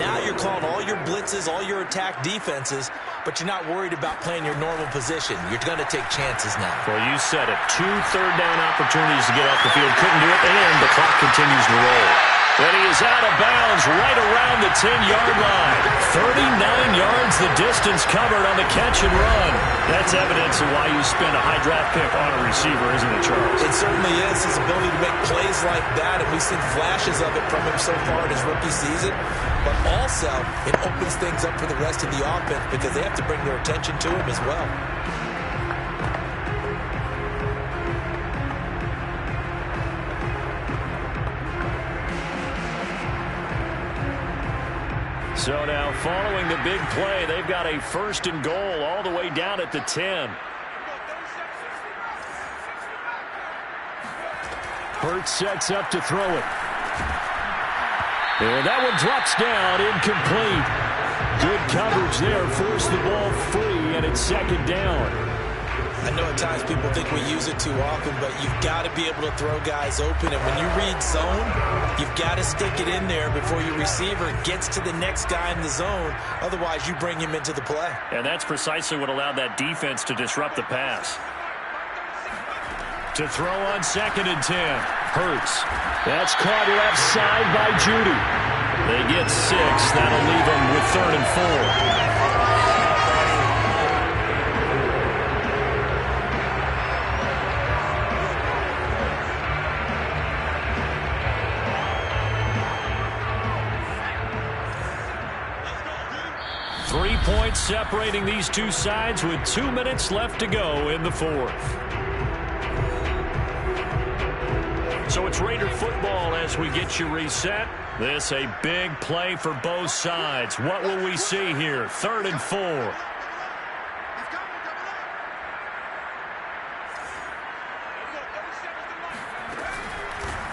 Speaker 3: Now you're calling all your blitzes, all your attack defenses, but you're not worried about playing your normal position. You're going to take chances now.
Speaker 2: Well, you said it. 2 third-down opportunities to get off the field. Couldn't do it, and the clock continues to roll. And he is out of bounds right around the 10-yard line. 39 yards the distance covered on the catch and run. That's evidence of why you spend a high draft pick on a receiver, isn't it, Charles?
Speaker 3: It certainly is. His ability to make plays like that, and we've seen flashes of it from him so far in his rookie season. But also, it opens things up for the rest of the offense because they have to bring their attention to him as well.
Speaker 2: So now, following the big play, they've got a 1st and goal all the way down at the 10. Hurts sets up to throw it. And that one drops down, incomplete. Good coverage there, forced the ball free, and it's 2nd down.
Speaker 3: I know at times people think we use it too often, but you've got to be able to throw guys open. And when you read zone, you've got to stick it in there before your receiver gets to the next guy in the zone. Otherwise, you bring him into the play.
Speaker 2: And that's precisely what allowed that defense to disrupt the pass. To throw on 2nd and 10. Hurts. That's caught left side by Judy. They get 6. That'll leave them with 3rd and 4. 3 points separating these two sides with 2 minutes left to go in the 4th. So it's Raider football as we get you reset. This a big play for both sides. What will we see here? 3rd and 4.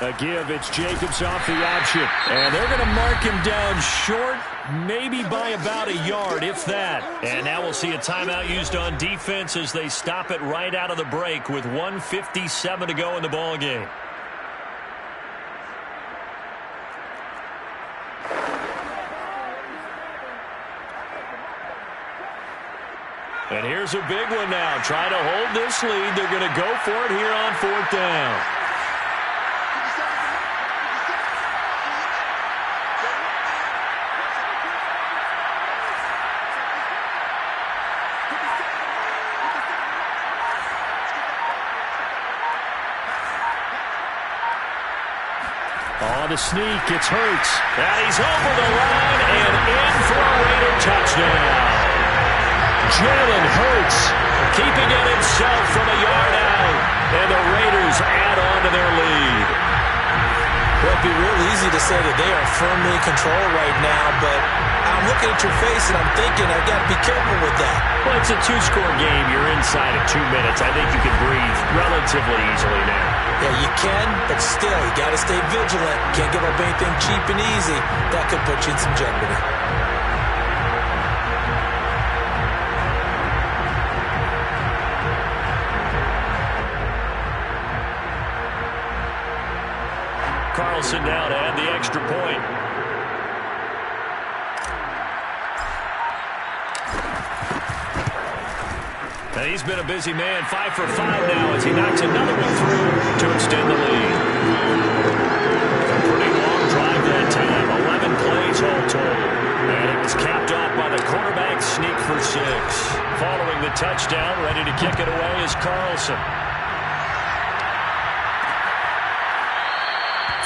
Speaker 2: A give, it's Jacobs off the option. And they're going to mark him down short, maybe by about a yard, if that. And now we'll see a timeout used on defense as they stop it right out of the break with 1:57 to go in the ballgame. And here's a big one now. Trying to hold this lead. They're going to go for it here on 4th down. On the sneak, it's Hurts. And he's over the line and in for a Raider touchdown. Jalen Hurts keeping it himself from a yard out. And the Raiders add on to their lead.
Speaker 3: Well, it'd be real easy to say that they are firmly in control right now, but I'm looking at your face and I'm thinking I've got to be careful with that.
Speaker 2: Well, it's a 2-score game. You're inside of 2 minutes. I think you can breathe relatively easily now.
Speaker 3: Yeah, you can, but still, you got to stay vigilant. Can't give up anything cheap and easy. That could put you in some jeopardy.
Speaker 2: Carlson down to add the extra point. And he's been a busy man, 5 for 5 now as he knocks another one through to extend the lead. A pretty long drive that time, 11 plays all told. And it was capped off by the quarterback sneak for 6. Following the touchdown, ready to kick it away is Carlson.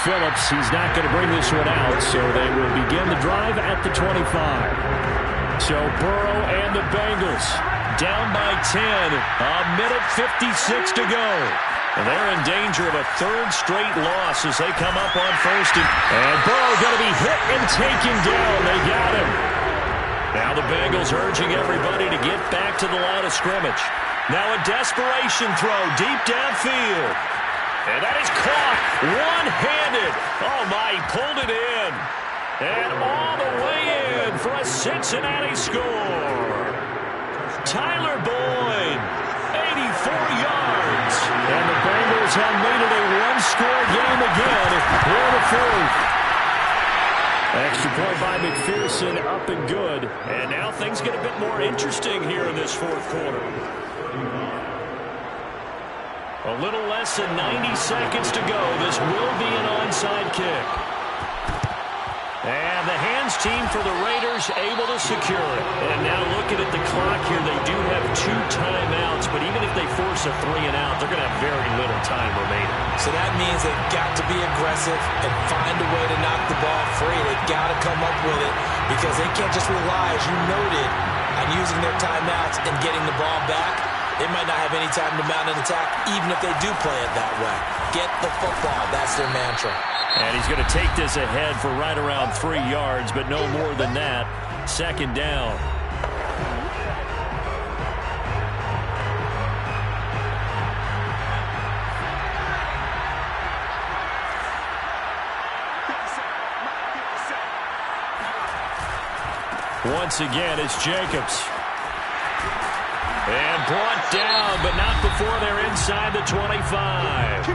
Speaker 2: Phillips, he's not going to bring this one out, so they will begin the drive at the 25. So Burrow and the Bengals down by 10, a minute 56 to go. And they're in danger of a 3rd straight loss as they come up on 1st. And Burrow going to be hit and taken down. They got him. Now the Bengals urging everybody to get back to the line of scrimmage. Now a desperation throw deep downfield. And that is caught one-handed. Oh, my, he pulled it in. And all the way in for a Cincinnati score. Tyler Boyd, 84 yards. And the Bengals have made it a 1-score game again here in the 4th. Extra point by McPherson, up and good. And now things get a bit more interesting here in this 4th quarter. A little less than 90 seconds to go. This will be an onside kick. And the hands team for the Raiders able to secure it. And now looking at the clock here, they do have 2 timeouts, but even if they force a 3 and out, they're going to have very little time remaining.
Speaker 3: So that means they've got to be aggressive and find a way to knock the ball free. They've got to come up with it because they can't just rely, as you noted, on using their timeouts and getting the ball back. They might not have any time to mount an attack, even if they do play it that way. Get the football. That's their mantra.
Speaker 2: And he's going to take this ahead for right around 3 yards, but no more than that. 2nd down. Once again, it's Jacobs. And brought down, but not before they're inside the 25.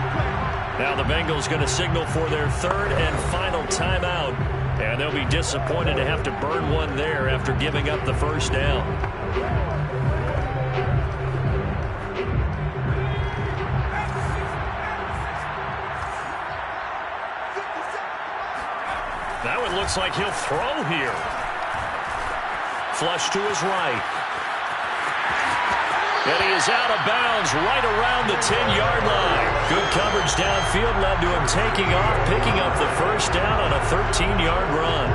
Speaker 2: Now the Bengals going to signal for their 3rd and final timeout. And they'll be disappointed to have to burn one there after giving up the 1st down. That one looks like he'll throw here. Flush to his right. And he is out of bounds right around the 10-yard line. Good coverage downfield led to him taking off, picking up the 1st down on a 13-yard run.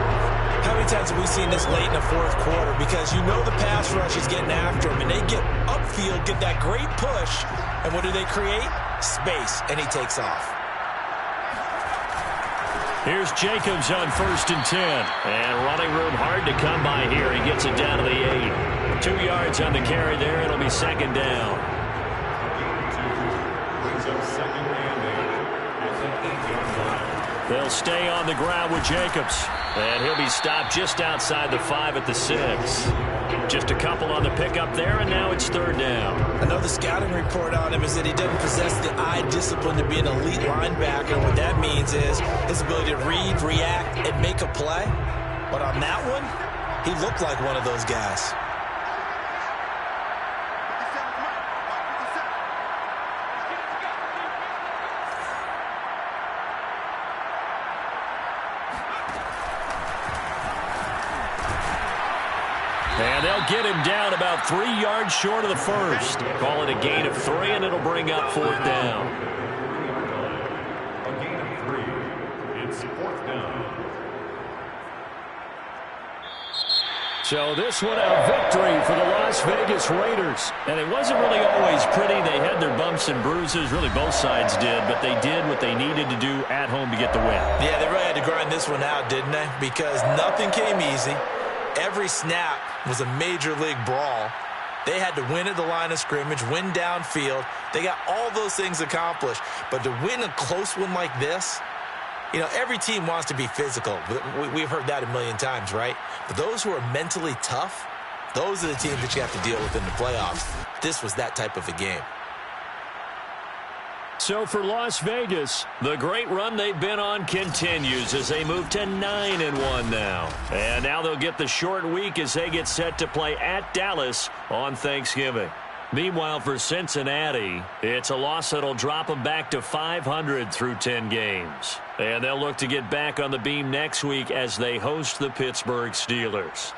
Speaker 3: How many times have we seen this late in the 4th quarter? Because you know the pass rush is getting after him, and they get upfield, get that great push, and what do they create? Space, and he takes off.
Speaker 2: Here's Jacobs on 1st and 10.
Speaker 6: And running room hard to come by here. He gets it down to the 8. 2 yards on the carry there. It'll be 2nd down. They'll stay on the ground with Jacobs. And he'll be stopped just outside the 5 at the 6. Just a couple on the pickup there, and now it's 3rd down.
Speaker 3: I know the scouting report on him is that he doesn't possess the eye discipline to be an elite linebacker. What that means is his ability to read, react, and make a play. But on that one, he looked like one of those guys.
Speaker 6: And they'll get him down about 3 yards short of the 1st. Call it a gain of 3, and it'll bring up 4th down.
Speaker 8: A gain of 3. It's 4th down.
Speaker 6: So this one a victory for the Las Vegas Raiders. And it wasn't really always pretty. They had their bumps and bruises. Really, both sides did. But they did what they needed to do at home to get the win.
Speaker 3: Yeah, they really had to grind this one out, didn't they? Because nothing came easy. Every snap was a major league brawl. They had to win at the line of scrimmage, win downfield. They got all those things accomplished. But to win a close one like this, you know, every team wants to be physical. We've heard that a million times, right? But those who are mentally tough, those are the teams that you have to deal with in the playoffs. This was that type of a game.
Speaker 6: So for Las Vegas, the great run they've been on continues as they move to 9-1 now. And now they'll get the short week as they get set to play at Dallas on Thanksgiving. Meanwhile, for Cincinnati, it's a loss that'll drop them back to 500 through 10 games. And they'll look to get back on the beam next week as they host the Pittsburgh Steelers.